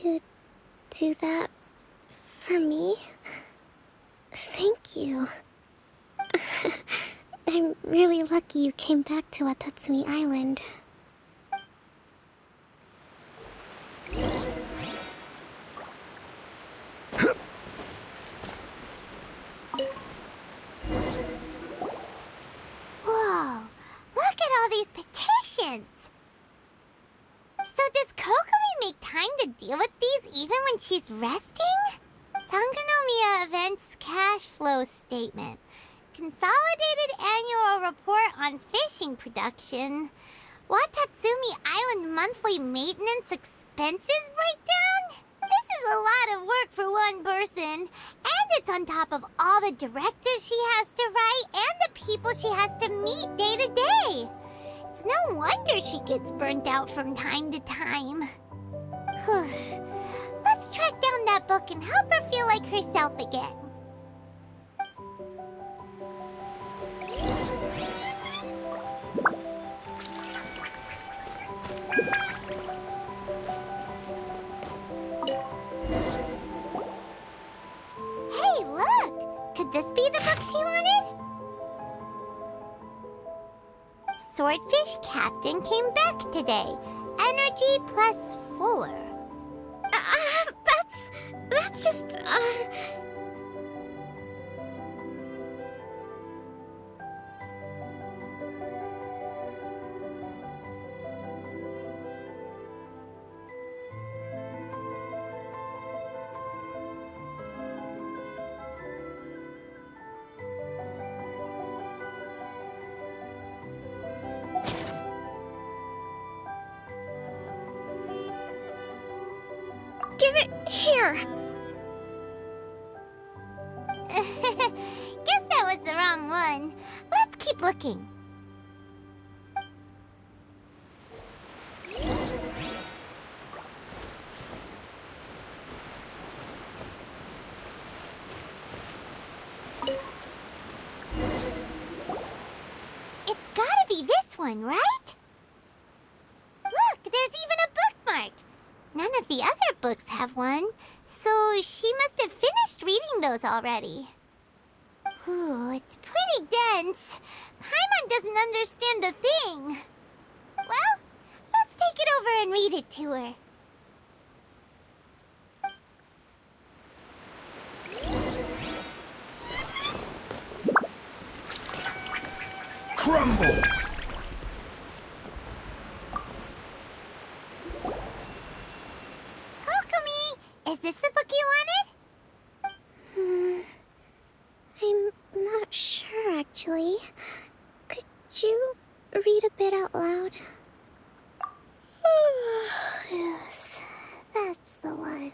You do that for me? Thank you. I'm really lucky you came back to Watatsumi Island. Whoa, look at all these petitions. So does Kokomi make time to deal with these even when she's resting? Sangonomiya Events Cash Flow Statement. Consolidated Annual Report on Fishing Production. Watatsumi Island Monthly Maintenance Expenses Breakdown? This is a lot of work for one person. And it's on top of all the directives she has to write and the people she has to meet day to day. It's no wonder she gets burnt out from time to time. Let's track down that book and help her feel like herself again. Hey, look! Could this be the book she wanted? Swordfish Captain came back today. Energy +4. That's just, Give it here! Guess that was the wrong one. Let's keep looking. It's gotta be this one, right? Look, there's even a bookmark. None of the other books have one, so she must have finished reading those already. Ooh, it's pretty dense. Paimon doesn't understand a thing. Well, let's take it over and read it to her. crumble! Kokomi, is this the book you wanted? I'm not sure, actually. Could you read a bit out loud? Yes, that's the one.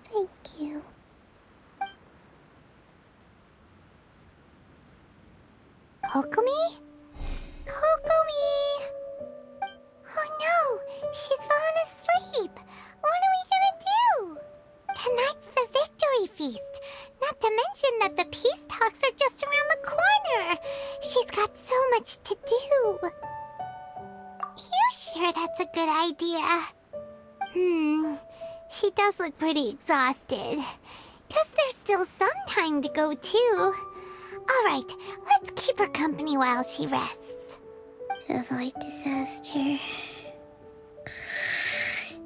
Thank you. Kokomi? Kokomi! Oh no, she's fallen asleep. What are we gonna do? Tonight's the victory feast. Not to mention that the peace talks are just around the corner. She's got so much to do. You sure that's a good idea? She does look pretty exhausted. Guess there's still some time to go too. Alright, let's keep her company while she rests. Avoid disaster.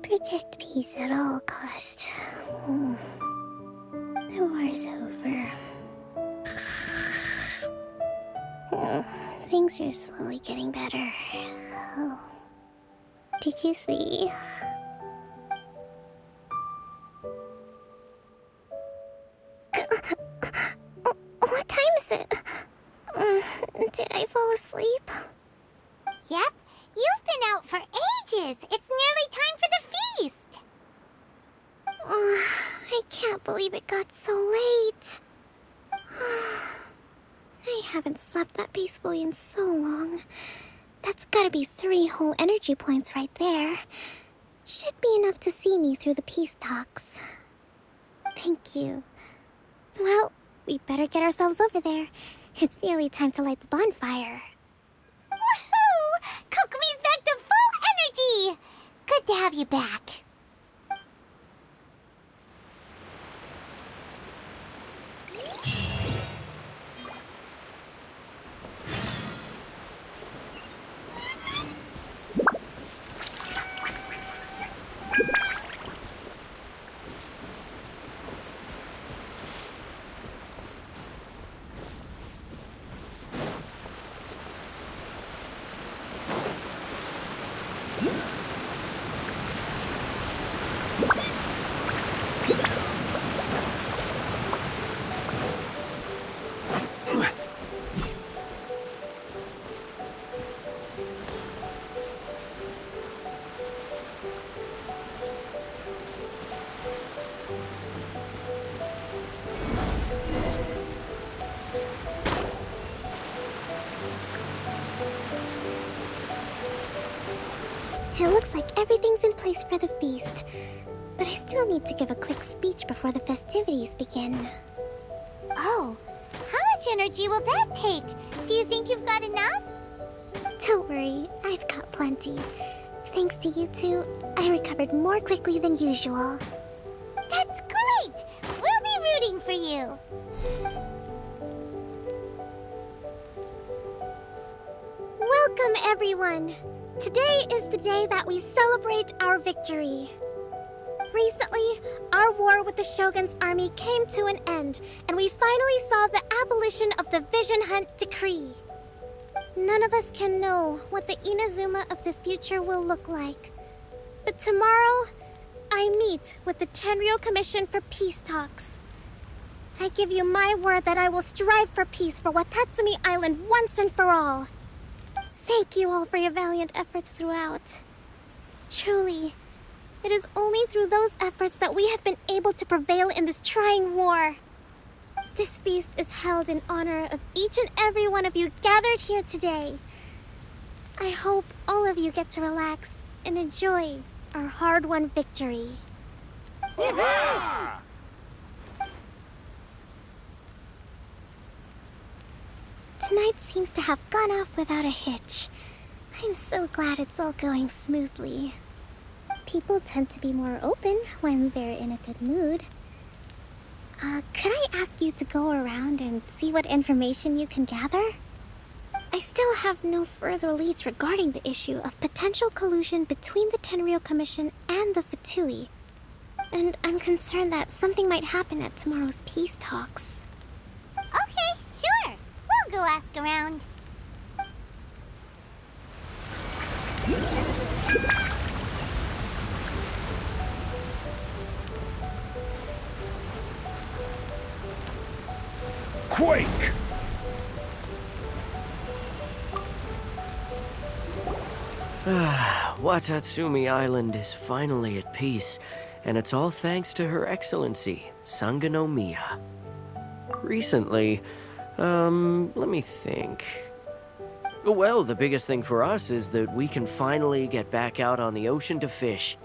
Protect peace at all costs. The war's over. Things are slowly getting better. Oh. Did you see? What time is it? Did I fall asleep? Yep, you've been out for ages. It's nearly time for the feast. I can't believe it got so late. I haven't slept that peacefully in so long. That's gotta be 3 whole energy points right there. Should be enough to see me through the peace talks. Thank you. Well, we better get ourselves over there. It's nearly time to light the bonfire. Woohoo! Kokomi's back to full energy! Good to have you back. It looks like everything's in place for the feast. But I still need to give a quick speech before the festivities begin. Oh, how much energy will that take? Do you think you've got enough? Don't worry, I've got plenty. Thanks to you two, I recovered more quickly than usual. That's great! We'll be rooting for you. Welcome, everyone! Today is the day that we celebrate our victory. Recently, our war with the Shogun's army came to an end, and we finally saw the abolition of the Vision Hunt Decree. None of us can know what the Inazuma of the future will look like. But tomorrow, I meet with the Tenryou Commission for peace talks. I give you my word that I will strive for peace for Watatsumi Island once and for all. Thank you all for your valiant efforts throughout. Truly, it is only through those efforts that we have been able to prevail in this trying war. This feast is held in honor of each and every one of you gathered here today. I hope all of you get to relax and enjoy our hard-won victory. Tonight seems to have gone off without a hitch. I'm so glad it's all going smoothly. People tend to be more open when they're in a good mood. Could I ask you to go around and see what information you can gather? I still have no further leads regarding the issue of potential collusion between the Tenryou Commission and the Fatui. And I'm concerned that something might happen at tomorrow's peace talks. Okay, sure. We'll go ask around. Quake! Watatsumi Island is finally at peace, and it's all thanks to Her Excellency, Sangonomiya. Recently, let me think. Well, the biggest thing for us is that we can finally get back out on the ocean to fish.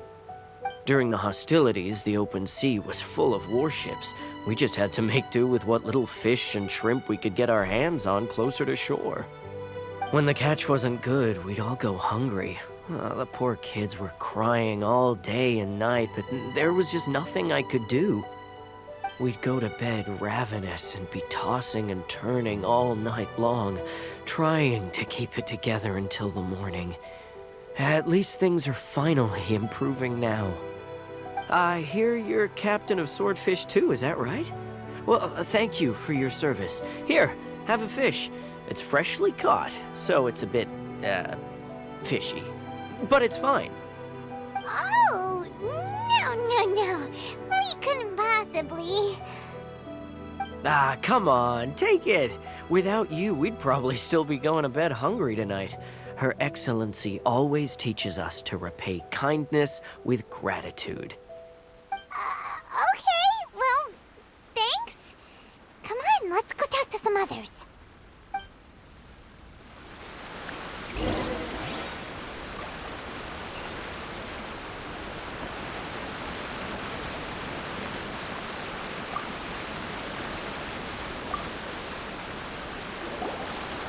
During the hostilities, the open sea was full of warships. We just had to make do with what little fish and shrimp we could get our hands on closer to shore. When the catch wasn't good, we'd all go hungry. The poor kids were crying all day and night, but there was just nothing I could do. We'd go to bed ravenous and be tossing and turning all night long, trying to keep it together until the morning. At least things are finally improving now. I hear you're captain of Swordfish too, is that right? Well, thank you for your service. Here, have a fish. It's freshly caught, so it's a bit, fishy. But it's fine. Oh, no. We couldn't possibly. Come on, take it. Without you, we'd probably still be going to bed hungry tonight. Her Excellency always teaches us to repay kindness with gratitude. Okay, well, thanks. Come on, let's go talk to some others.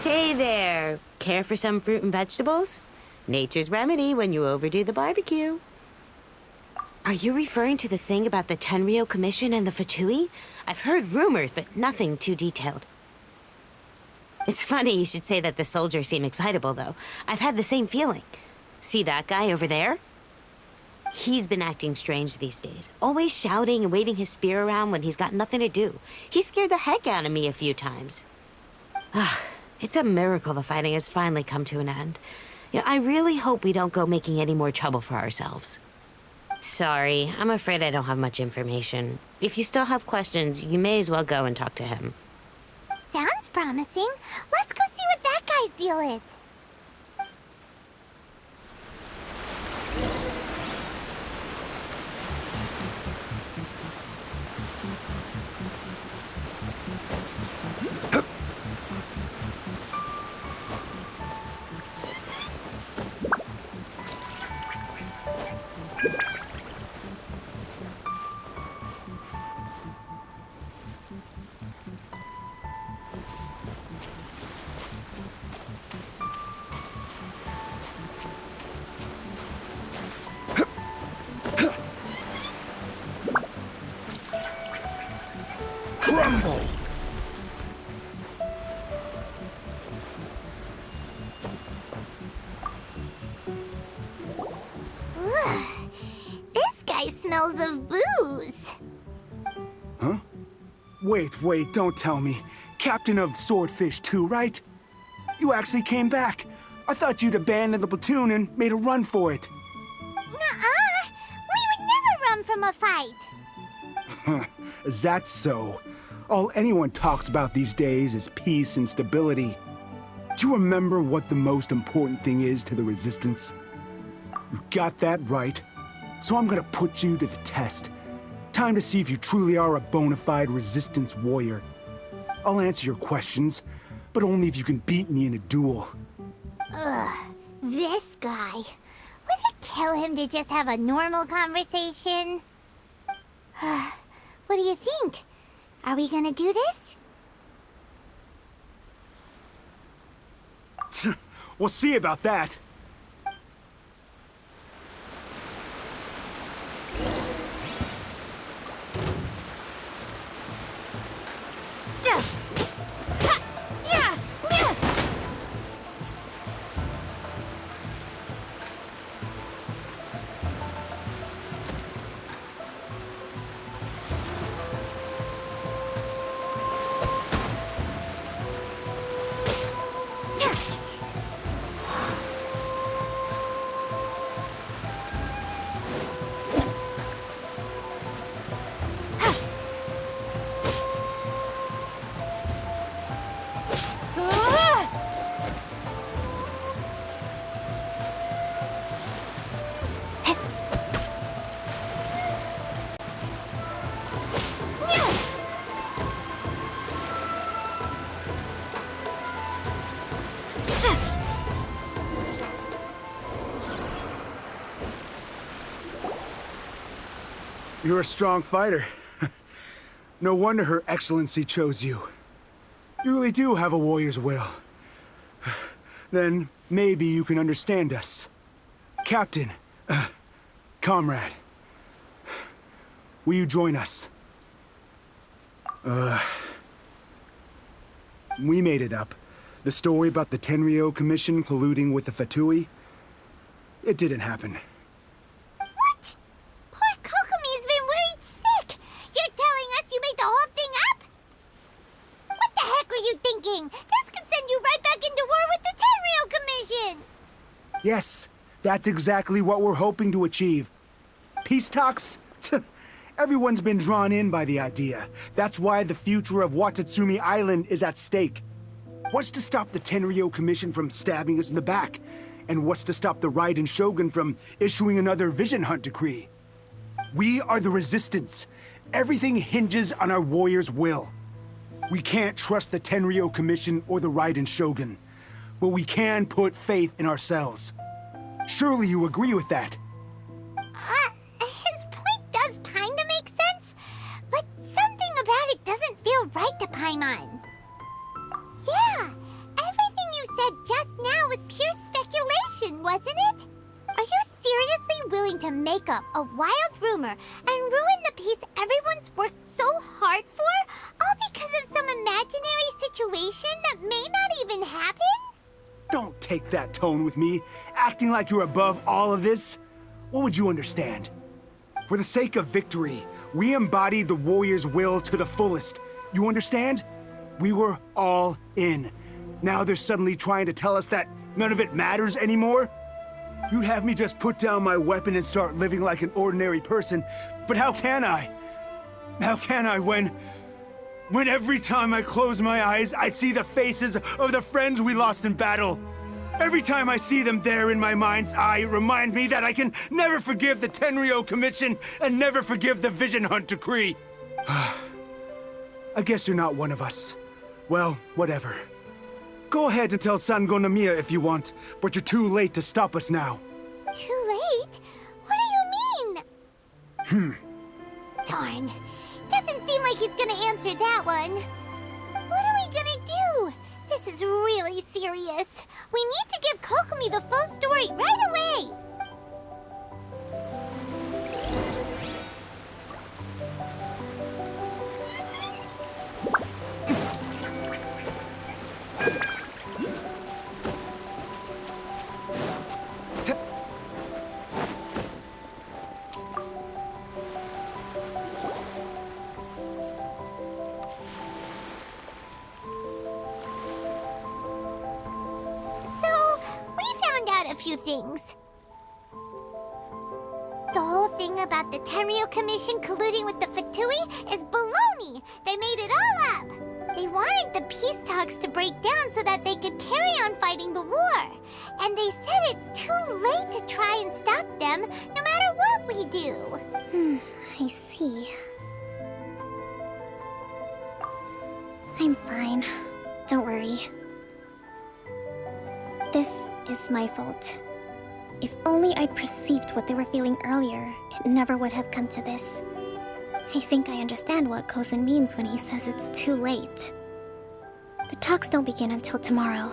Hey there. Care for some fruit and vegetables? Nature's remedy when you overdo the barbecue. Are you referring to the thing about the Tenryou Commission and the Fatui? I've heard rumors, but nothing too detailed. It's funny you should say that the soldiers seem excitable, though. I've had the same feeling. See that guy over there? He's been acting strange these days. Always shouting and waving his spear around when he's got nothing to do. He scared the heck out of me a few times. It's a miracle the fighting has finally come to an end. Yeah, I really hope we don't go making any more trouble for ourselves. Sorry, I'm afraid I don't have much information. If you still have questions, you may as well go and talk to him. Sounds promising. Let's go see what that guy's deal is. Crumble! Ugh. This guy smells of booze. Huh? Wait, don't tell me. Captain of Swordfish too, right? You actually came back. I thought you'd abandoned the platoon and made a run for it. Nuh-uh. We would never run from a fight. Is that so? All anyone talks about these days is peace and stability. Do you remember what the most important thing is to the Resistance? You got that right. So I'm gonna put you to the test. Time to see if you truly are a bona fide Resistance warrior. I'll answer your questions, but only if you can beat me in a duel. Ugh, this guy. Would it kill him to just have a normal conversation? What do you think? Are we gonna do this? We'll see about that. You're a strong fighter. No wonder Her Excellency chose you. You really do have a warrior's will. Then maybe you can understand us. Captain, comrade, will you join us? We made it up. The story about the Tenryo Commission colluding with the Fatui, it didn't happen. What? Poor Kokomi has been worried sick. You're telling us you made the whole thing up? What the heck were you thinking? This could send you right back into war with the Tenryo Commission. Yes, that's exactly what we're hoping to achieve. Peace talks? Everyone's been drawn in by the idea. That's why the future of Watatsumi Island is at stake. What's to stop the Tenryo Commission from stabbing us in the back? And what's to stop the Raiden Shogun from issuing another Vision Hunt decree? We are the Resistance. Everything hinges on our warrior's will. We can't trust the Tenryo Commission or the Raiden Shogun, but we can put faith in ourselves. Surely you agree with that? His point does kinda make sense, but something about it doesn't feel right to Paimon. Yeah, everything you said just now was pure speculation, wasn't it? Are you seriously willing to make up a wild rumor and ruin the peace everyone's worked so hard for, all because of some imaginary situation that may not even happen? Don't take that tone with me, acting like you're above all of this. What would you understand? For the sake of victory, we embodied the warrior's will to the fullest. You understand? We were all in. Now they're suddenly trying to tell us that none of it matters anymore? You'd have me just put down my weapon and start living like an ordinary person, but how can I? How can I when every time I close my eyes, I see the faces of the friends we lost in battle? Every time I see them there in my mind's eye, it reminds me that I can never forgive the Tenryo Commission and never forgive the Vision Hunt decree. I guess you're not one of us. Well, whatever. Go ahead and tell Sangonomiya if you want, but you're too late to stop us now. Too late? What do you mean? Darn. Doesn't seem like he's gonna answer that one. What are we gonna do? This is really serious. We need to give Kokomi the full story right away. A few things. The whole thing about the Tenryo Commission colluding with the Fatui is baloney. They made it all up. They wanted the peace talks to break down so that they could carry on fighting the war. And they said it's too late to try and stop them, no matter what we do. I see. I'm fine. Don't worry. This is my fault. If only I'd perceived what they were feeling earlier, it never would have come to this. I think I understand what Kozan means when he says it's too late. The talks don't begin until tomorrow,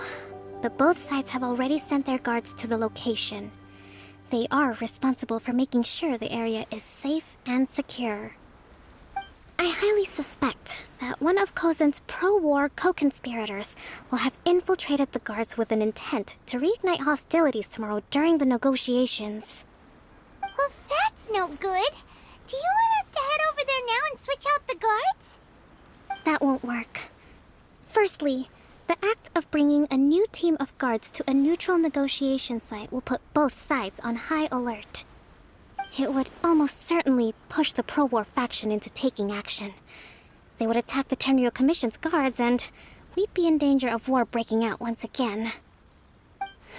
but both sides have already sent their guards to the location. They are responsible for making sure the area is safe and secure. I highly suspect that one of Kozan's pro-war co-conspirators will have infiltrated the guards with an intent to reignite hostilities tomorrow during the negotiations. Well, that's no good. Do you want us to head over there now and switch out the guards? That won't work. Firstly, the act of bringing a new team of guards to a neutral negotiation site will put both sides on high alert. It would almost certainly push the pro-war faction into taking action. They would attack the Tenryo Commission's guards, and we'd be in danger of war breaking out once again.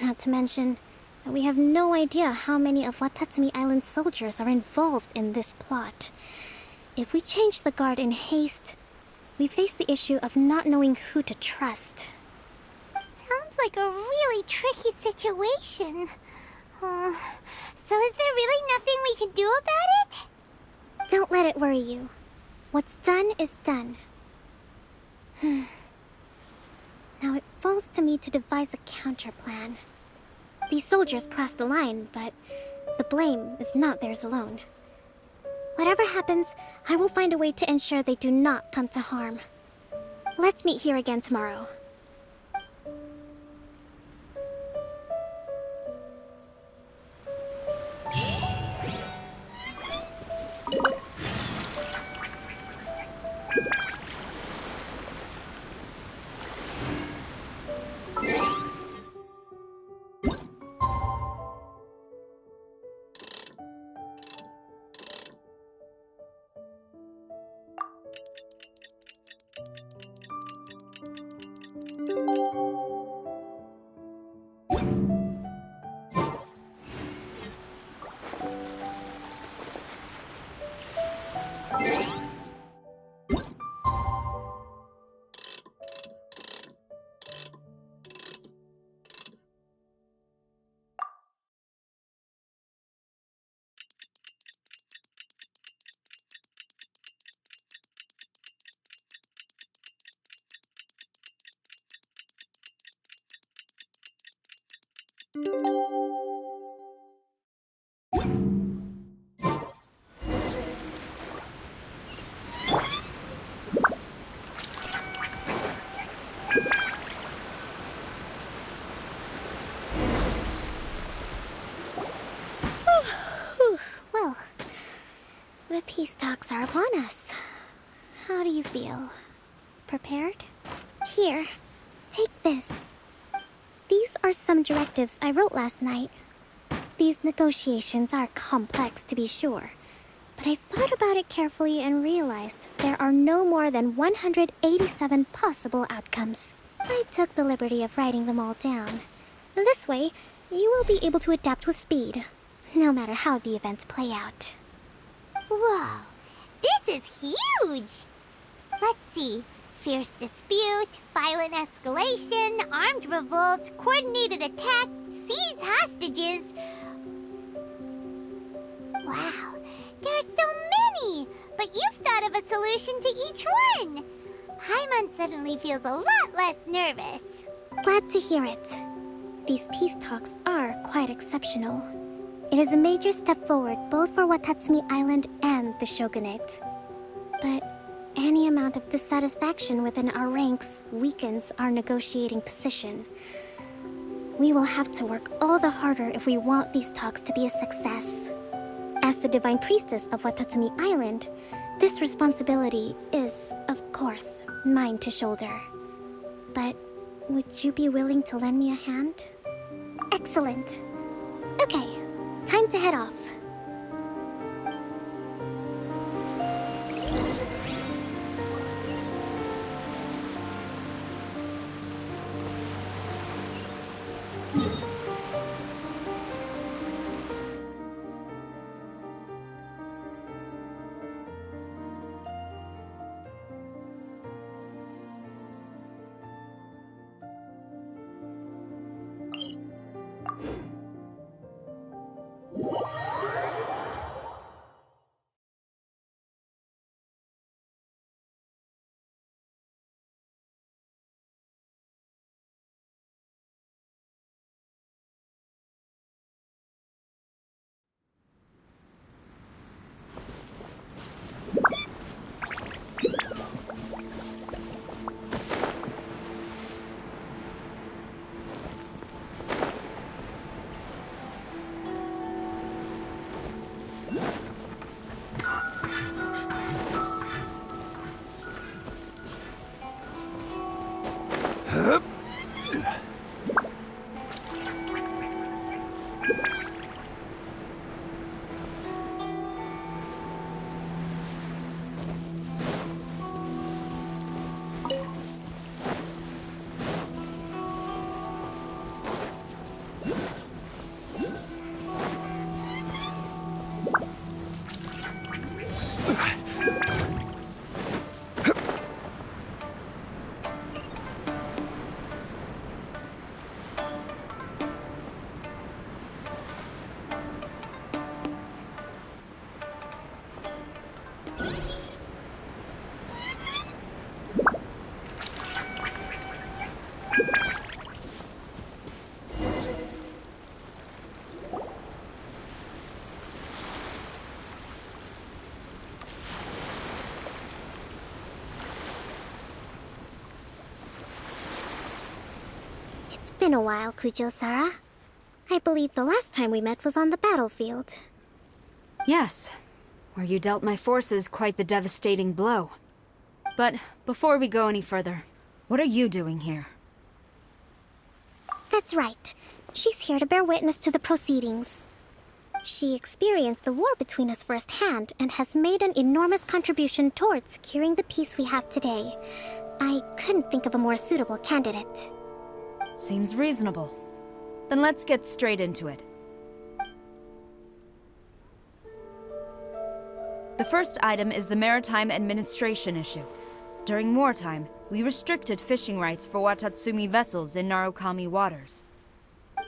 Not to mention that we have no idea how many of Watatsumi Island's soldiers are involved in this plot. If we change the guard in haste, we face the issue of not knowing who to trust. Sounds like a really tricky situation. So is there really nothing we can do about it? Don't let it worry you. What's done is done. Now it falls to me to devise a counter plan. These soldiers crossed the line, but the blame is not theirs alone. Whatever happens, I will find a way to ensure they do not come to harm. Let's meet here again tomorrow. Well, the peace talks are upon us. How do you feel? Prepared? Here, take this. These are some directives I wrote last night. These negotiations are complex, to be sure, but I thought about it carefully and realized there are no more than 187 possible outcomes. I took the liberty of writing them all down. This way, you will be able to adapt with speed, no matter how the events play out. Whoa, this is huge! Let's see. Fierce dispute, violent escalation, armed revolt, coordinated attack, seize hostages. Wow, there are so many! But you've thought of a solution to each one! Paimon suddenly feels a lot less nervous. Glad to hear it. These peace talks are quite exceptional. It is a major step forward both for Watatsumi Island and the Shogunate. But any amount of dissatisfaction within our ranks weakens our negotiating position. We will have to work all the harder if we want these talks to be a success. As the Divine Priestess of Watatsumi Island, this responsibility is, of course, mine to shoulder. But would you be willing to lend me a hand? Excellent. Okay, time to head off. been a while, Kujo-Sara. I believe the last time we met was on the battlefield. Yes, where you dealt my forces quite the devastating blow. But before we go any further, what are you doing here? That's right. She's here to bear witness to the proceedings. She experienced the war between us firsthand and has made an enormous contribution towards securing the peace we have today. I couldn't think of a more suitable candidate. Seems reasonable. Then let's get straight into it. The first item is the Maritime Administration issue. During wartime, we restricted fishing rights for Watatsumi vessels in Narukami waters.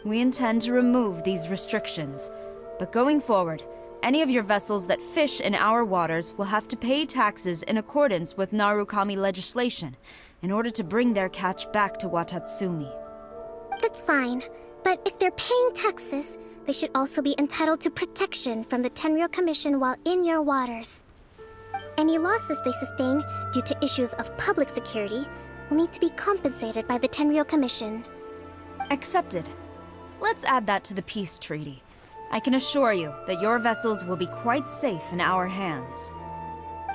We intend to remove these restrictions, but going forward, any of your vessels that fish in our waters will have to pay taxes in accordance with Narukami legislation in order to bring their catch back to Watatsumi. That's fine, but if they're paying taxes, they should also be entitled to protection from the Tenryou Commission while in your waters. Any losses they sustain due to issues of public security will need to be compensated by the Tenryou Commission. Accepted. Let's add that to the peace treaty. I can assure you that your vessels will be quite safe in our hands.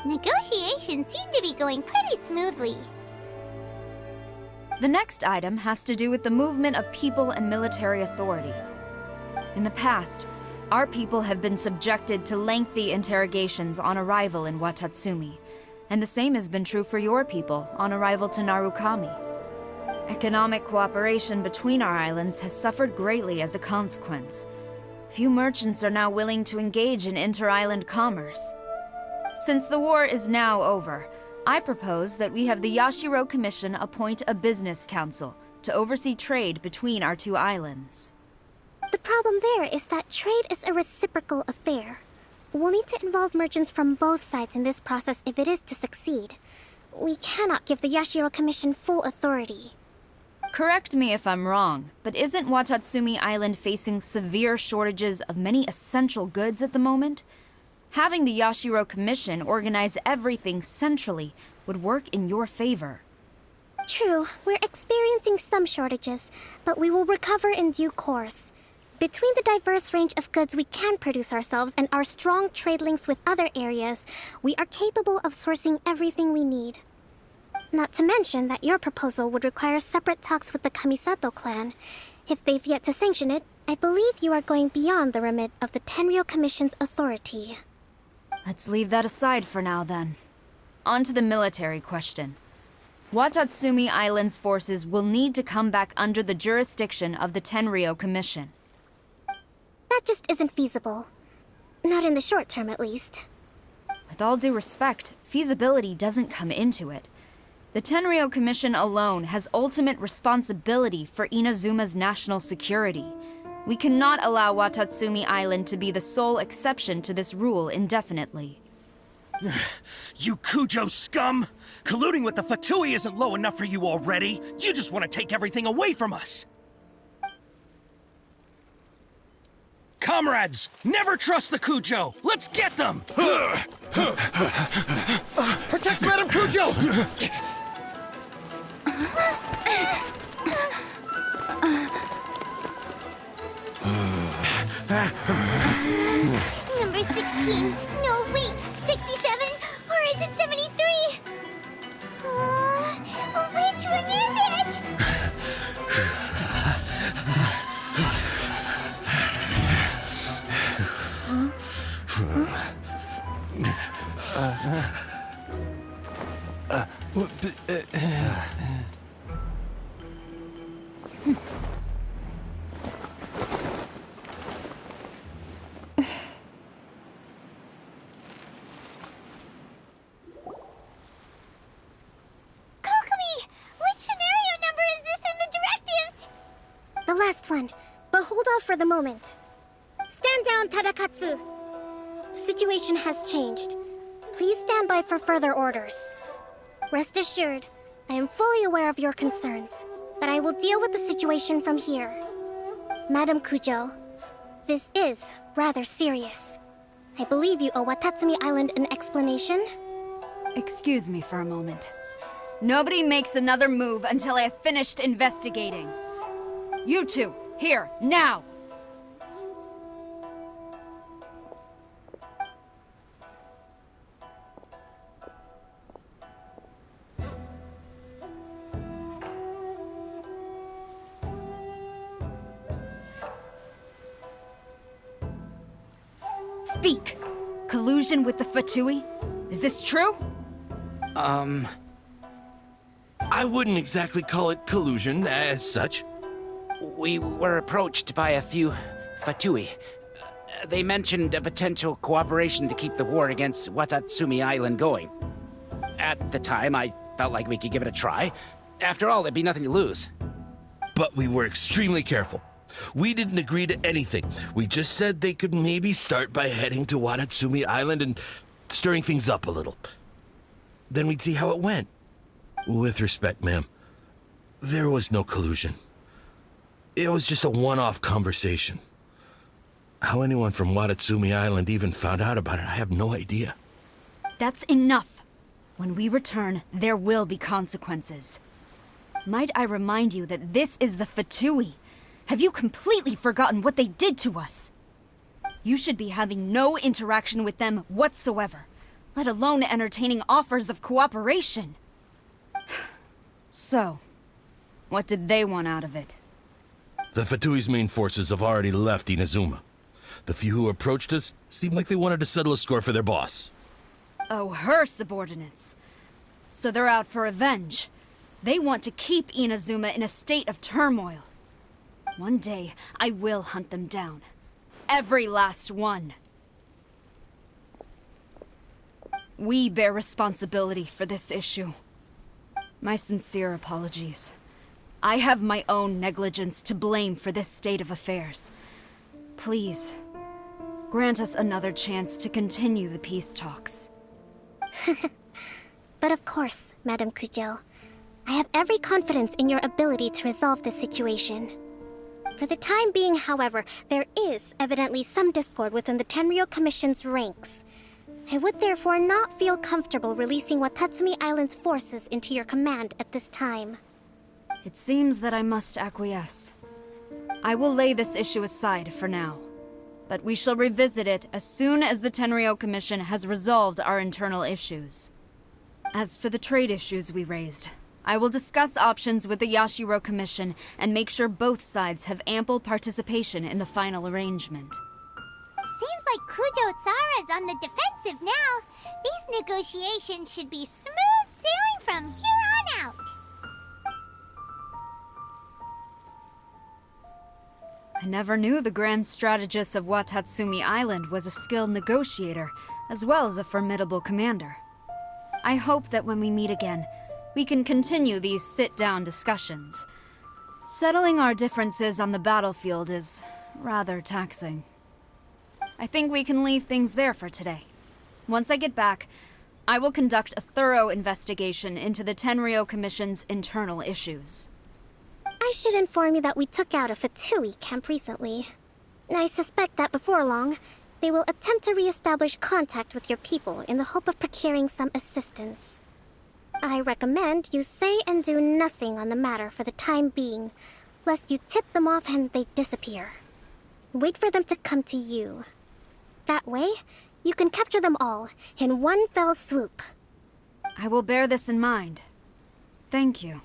Negotiations seem to be going pretty smoothly. The next item has to do with the movement of people and military authority. In the past, our people have been subjected to lengthy interrogations on arrival in Watatsumi, and the same has been true for your people on arrival to Narukami. Economic cooperation between our islands has suffered greatly as a consequence. Few merchants are now willing to engage in inter-island commerce. Since the war is now over, I propose that we have the Yashiro Commission appoint a business council to oversee trade between our two islands. The problem there is that trade is a reciprocal affair. We'll need to involve merchants from both sides in this process if it is to succeed. We cannot give the Yashiro Commission full authority. Correct me if I'm wrong, but isn't Watatsumi Island facing severe shortages of many essential goods at the moment? Having the Yashiro Commission organize everything centrally would work in your favor. True, we're experiencing some shortages, but we will recover in due course. Between the diverse range of goods we can produce ourselves and our strong trade links with other areas, we are capable of sourcing everything we need. Not to mention that your proposal would require separate talks with the Kamisato clan. If they've yet to sanction it, I believe you are going beyond the remit of the Tenryou Commission's authority. Let's leave that aside for now, then. On to the military question. Watatsumi Island's forces will need to come back under the jurisdiction of the Tenryou Commission. That just isn't feasible. Not in the short term, at least. With all due respect, feasibility doesn't come into it. The Tenryou Commission alone has ultimate responsibility for Inazuma's national security. We cannot allow Watatsumi Island to be the sole exception to this rule indefinitely. You Kujo scum! Colluding with the Fatui isn't low enough for you already. You just want to take everything away from us. Comrades, never trust the Kujo! Let's get them! Protect Madame Kujo! Number 16. No, wait. 67? Or is it 73? Which one is it? The last one, but hold off for the moment. Stand down, Tadakatsu! The situation has changed. Please stand by for further orders. Rest assured, I am fully aware of your concerns, but I will deal with the situation from here. Madam Kujo, this is rather serious. I believe you owe Watatsumi Island an explanation. Excuse me for a moment. Nobody makes another move until I have finished investigating. You two, here, now! Speak! Collusion with the Fatui? Is this true? I wouldn't exactly call it collusion as such. We were approached by a few Fatui. They mentioned a potential cooperation to keep the war against Watatsumi Island going. At the time, I felt like we could give it a try. After all, there'd be nothing to lose. But we were extremely careful. We didn't agree to anything. We just said they could maybe start by heading to Watatsumi Island and stirring things up a little. Then we'd see how it went. With respect, ma'am, there was no collusion. It was just a one-off conversation. How anyone from Watatsumi Island even found out about it, I have no idea. That's enough. When we return, there will be consequences. Might I remind you that this is the Fatui? Have you completely forgotten what they did to us? You should be having no interaction with them whatsoever, let alone entertaining offers of cooperation. So, what did they want out of it? The Fatui's main forces have already left Inazuma. The few who approached us seemed like they wanted to settle a score for their boss. Oh, her subordinates. So they're out for revenge. They want to keep Inazuma in a state of turmoil. One day, I will hunt them down. Every last one. We bear responsibility for this issue. My sincere apologies. I have my own negligence to blame for this state of affairs. Please, grant us another chance to continue the peace talks. But of course, Madame Kujo. I have every confidence in your ability to resolve this situation. For the time being, however, there is evidently some discord within the Tenryou Commission's ranks. I would therefore not feel comfortable releasing Watatsumi Island's forces into your command at this time. It seems that I must acquiesce. I will lay this issue aside for now, but we shall revisit it as soon as the Tenryou Commission has resolved our internal issues. As for the trade issues we raised, I will discuss options with the Yashiro Commission and make sure both sides have ample participation in the final arrangement. Seems like Kujo-sara's on the defensive now. These negotiations should be smooth sailing from here on out. I never knew the grand strategist of Watatsumi Island was a skilled negotiator, as well as a formidable commander. I hope that when we meet again, we can continue these sit-down discussions. Settling our differences on the battlefield is rather taxing. I think we can leave things there for today. Once I get back, I will conduct a thorough investigation into the Tenryou Commission's internal issues. I should inform you that we took out a Fatui camp recently. I suspect that before long, they will attempt to re-establish contact with your people in the hope of procuring some assistance. I recommend you say and do nothing on the matter for the time being, lest you tip them off and they disappear. Wait for them to come to you. That way, you can capture them all in one fell swoop. I will bear this in mind. Thank you.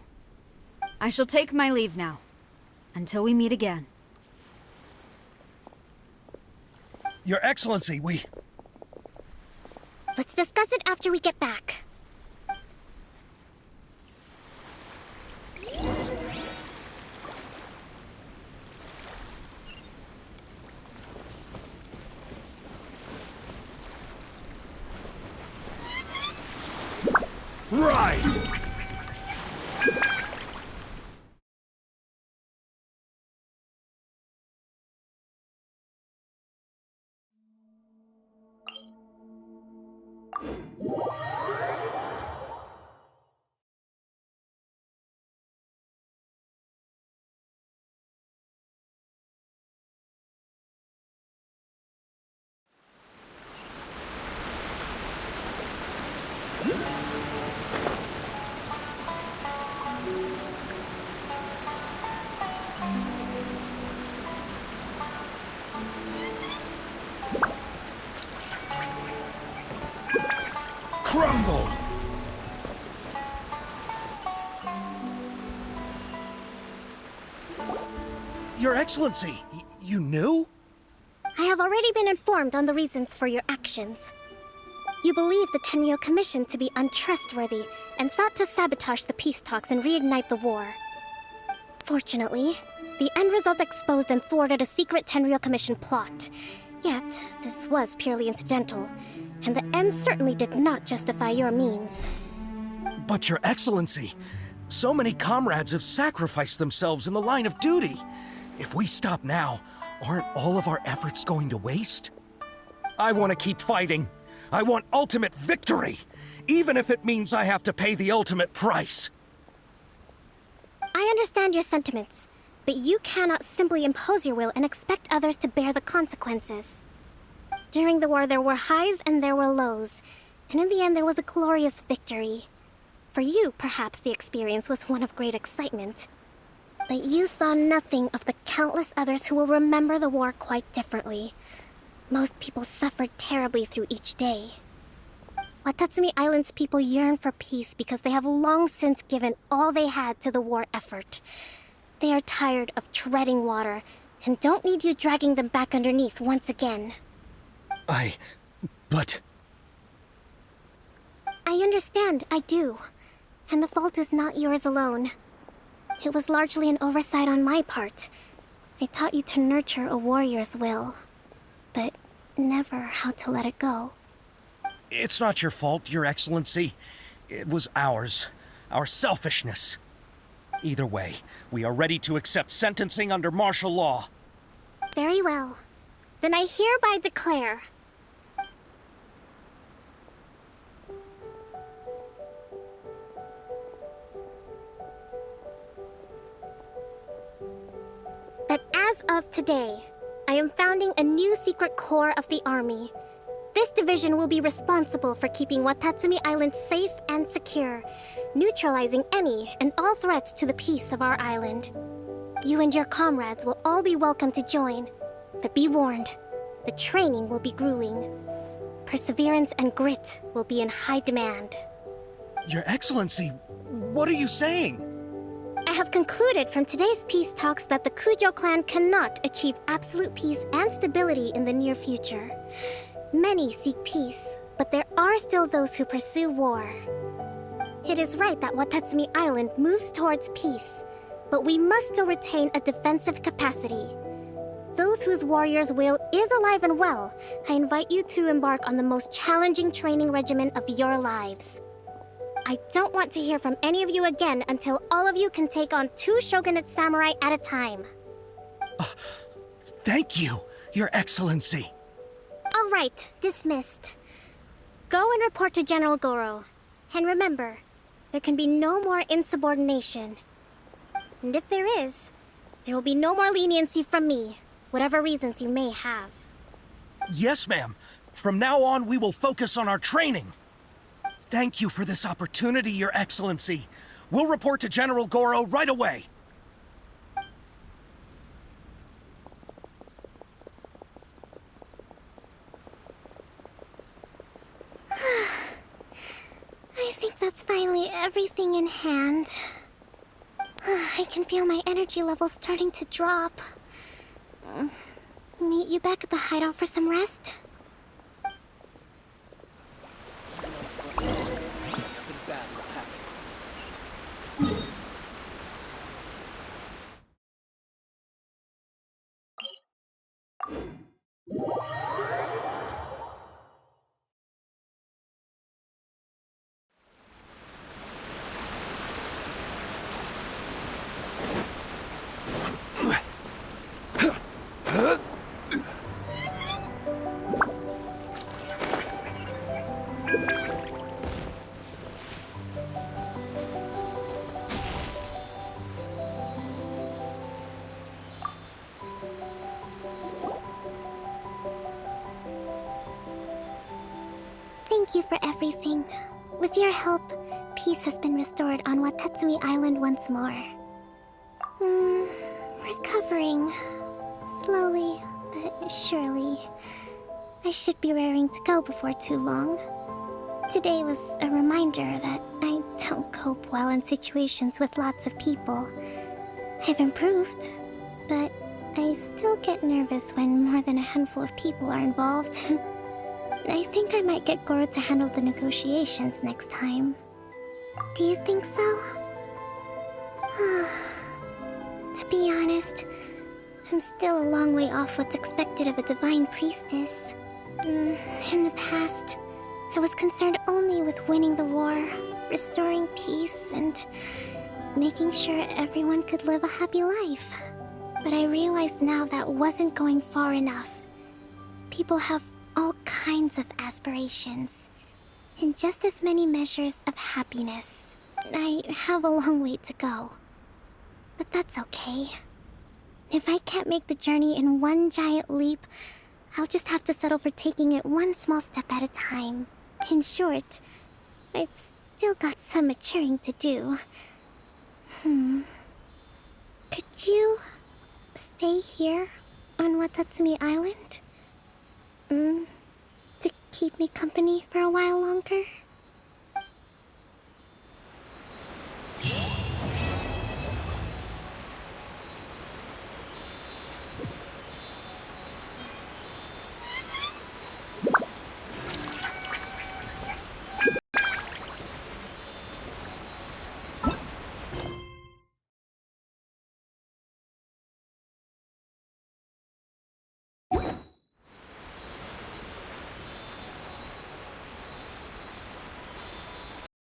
I shall take my leave now. Until we meet again. Your Excellency, we... Let's discuss it after we get back. Rise! crumble! Your Excellency, you knew? I have already been informed on the reasons for your actions. You believe the Tenryo Commission to be untrustworthy and sought to sabotage the peace talks and reignite the war. Fortunately, the end result exposed and thwarted a secret Tenryo Commission plot. Yet, this was purely incidental, and the end certainly did not justify your means. But Your Excellency, so many comrades have sacrificed themselves in the line of duty. If we stop now, aren't all of our efforts going to waste? I want to keep fighting. I want ultimate victory, even if it means I have to pay the ultimate price. I understand your sentiments, but you cannot simply impose your will and expect others to bear the consequences. During the war, there were highs and there were lows, and in the end, there was a glorious victory. For you, perhaps the experience was one of great excitement. But you saw nothing of the countless others who will remember the war quite differently. Most people suffered terribly through each day. Watatsumi Island's people yearn for peace because they have long since given all they had to the war effort. They are tired of treading water and don't need you dragging them back underneath once again. But... I understand, I do. And the fault is not yours alone. It was largely an oversight on my part. I taught you to nurture a warrior's will, but never how to let it go. It's not your fault, Your Excellency. It was ours. Our selfishness. Either way, we are ready to accept sentencing under martial law. Very well. Then I hereby declare... that as of today, I am founding a new secret corps of the army. This division will be responsible for keeping Watatsumi Island safe and secure, neutralizing any and all threats to the peace of our island. You and your comrades will all be welcome to join, but be warned, the training will be grueling. Perseverance and grit will be in high demand. Your Excellency, what are you saying? I have concluded from today's peace talks that the Kujo clan cannot achieve absolute peace and stability in the near future. Many seek peace, but there are still those who pursue war. It is right that Watatsumi Island moves towards peace, but we must still retain a defensive capacity. Those whose warrior's will is alive and well, I invite you to embark on the most challenging training regimen of your lives. I don't want to hear from any of you again until all of you can take on 2 shogunate samurai at a time. Thank you, Your Excellency. All right, dismissed. Go and report to General Goro. And remember, there can be no more insubordination. And if there is, there will be no more leniency from me, whatever reasons you may have. Yes, ma'am. From now on, we will focus on our training. Thank you for this opportunity, Your Excellency. We'll report to General Goro right away. I think that's finally everything in hand. I can feel my energy levels starting to drop. Meet you back at the hideout for some rest? Thank you for everything. With your help, peace has been restored on Watatsumi Island once more. Recovering. Slowly, but surely. I should be raring to go before too long. Today was a reminder that I don't cope well in situations with lots of people. I've improved, but I still get nervous when more than a handful of people are involved. I think I might get Goro to handle the negotiations next time. Do you think so? To be honest, I'm still a long way off what's expected of a divine priestess. In the past, I was concerned only with winning the war, restoring peace, and making sure everyone could live a happy life. But I realize now that wasn't going far enough. People have all kinds of aspirations, and just as many measures of happiness. I have a long way to go. But that's okay. If I can't make the journey in one giant leap, I'll just have to settle for taking it one small step at a time. In short, I've still got some maturing to do. Could you stay here on Watatsumi Island? To keep me company for a while longer?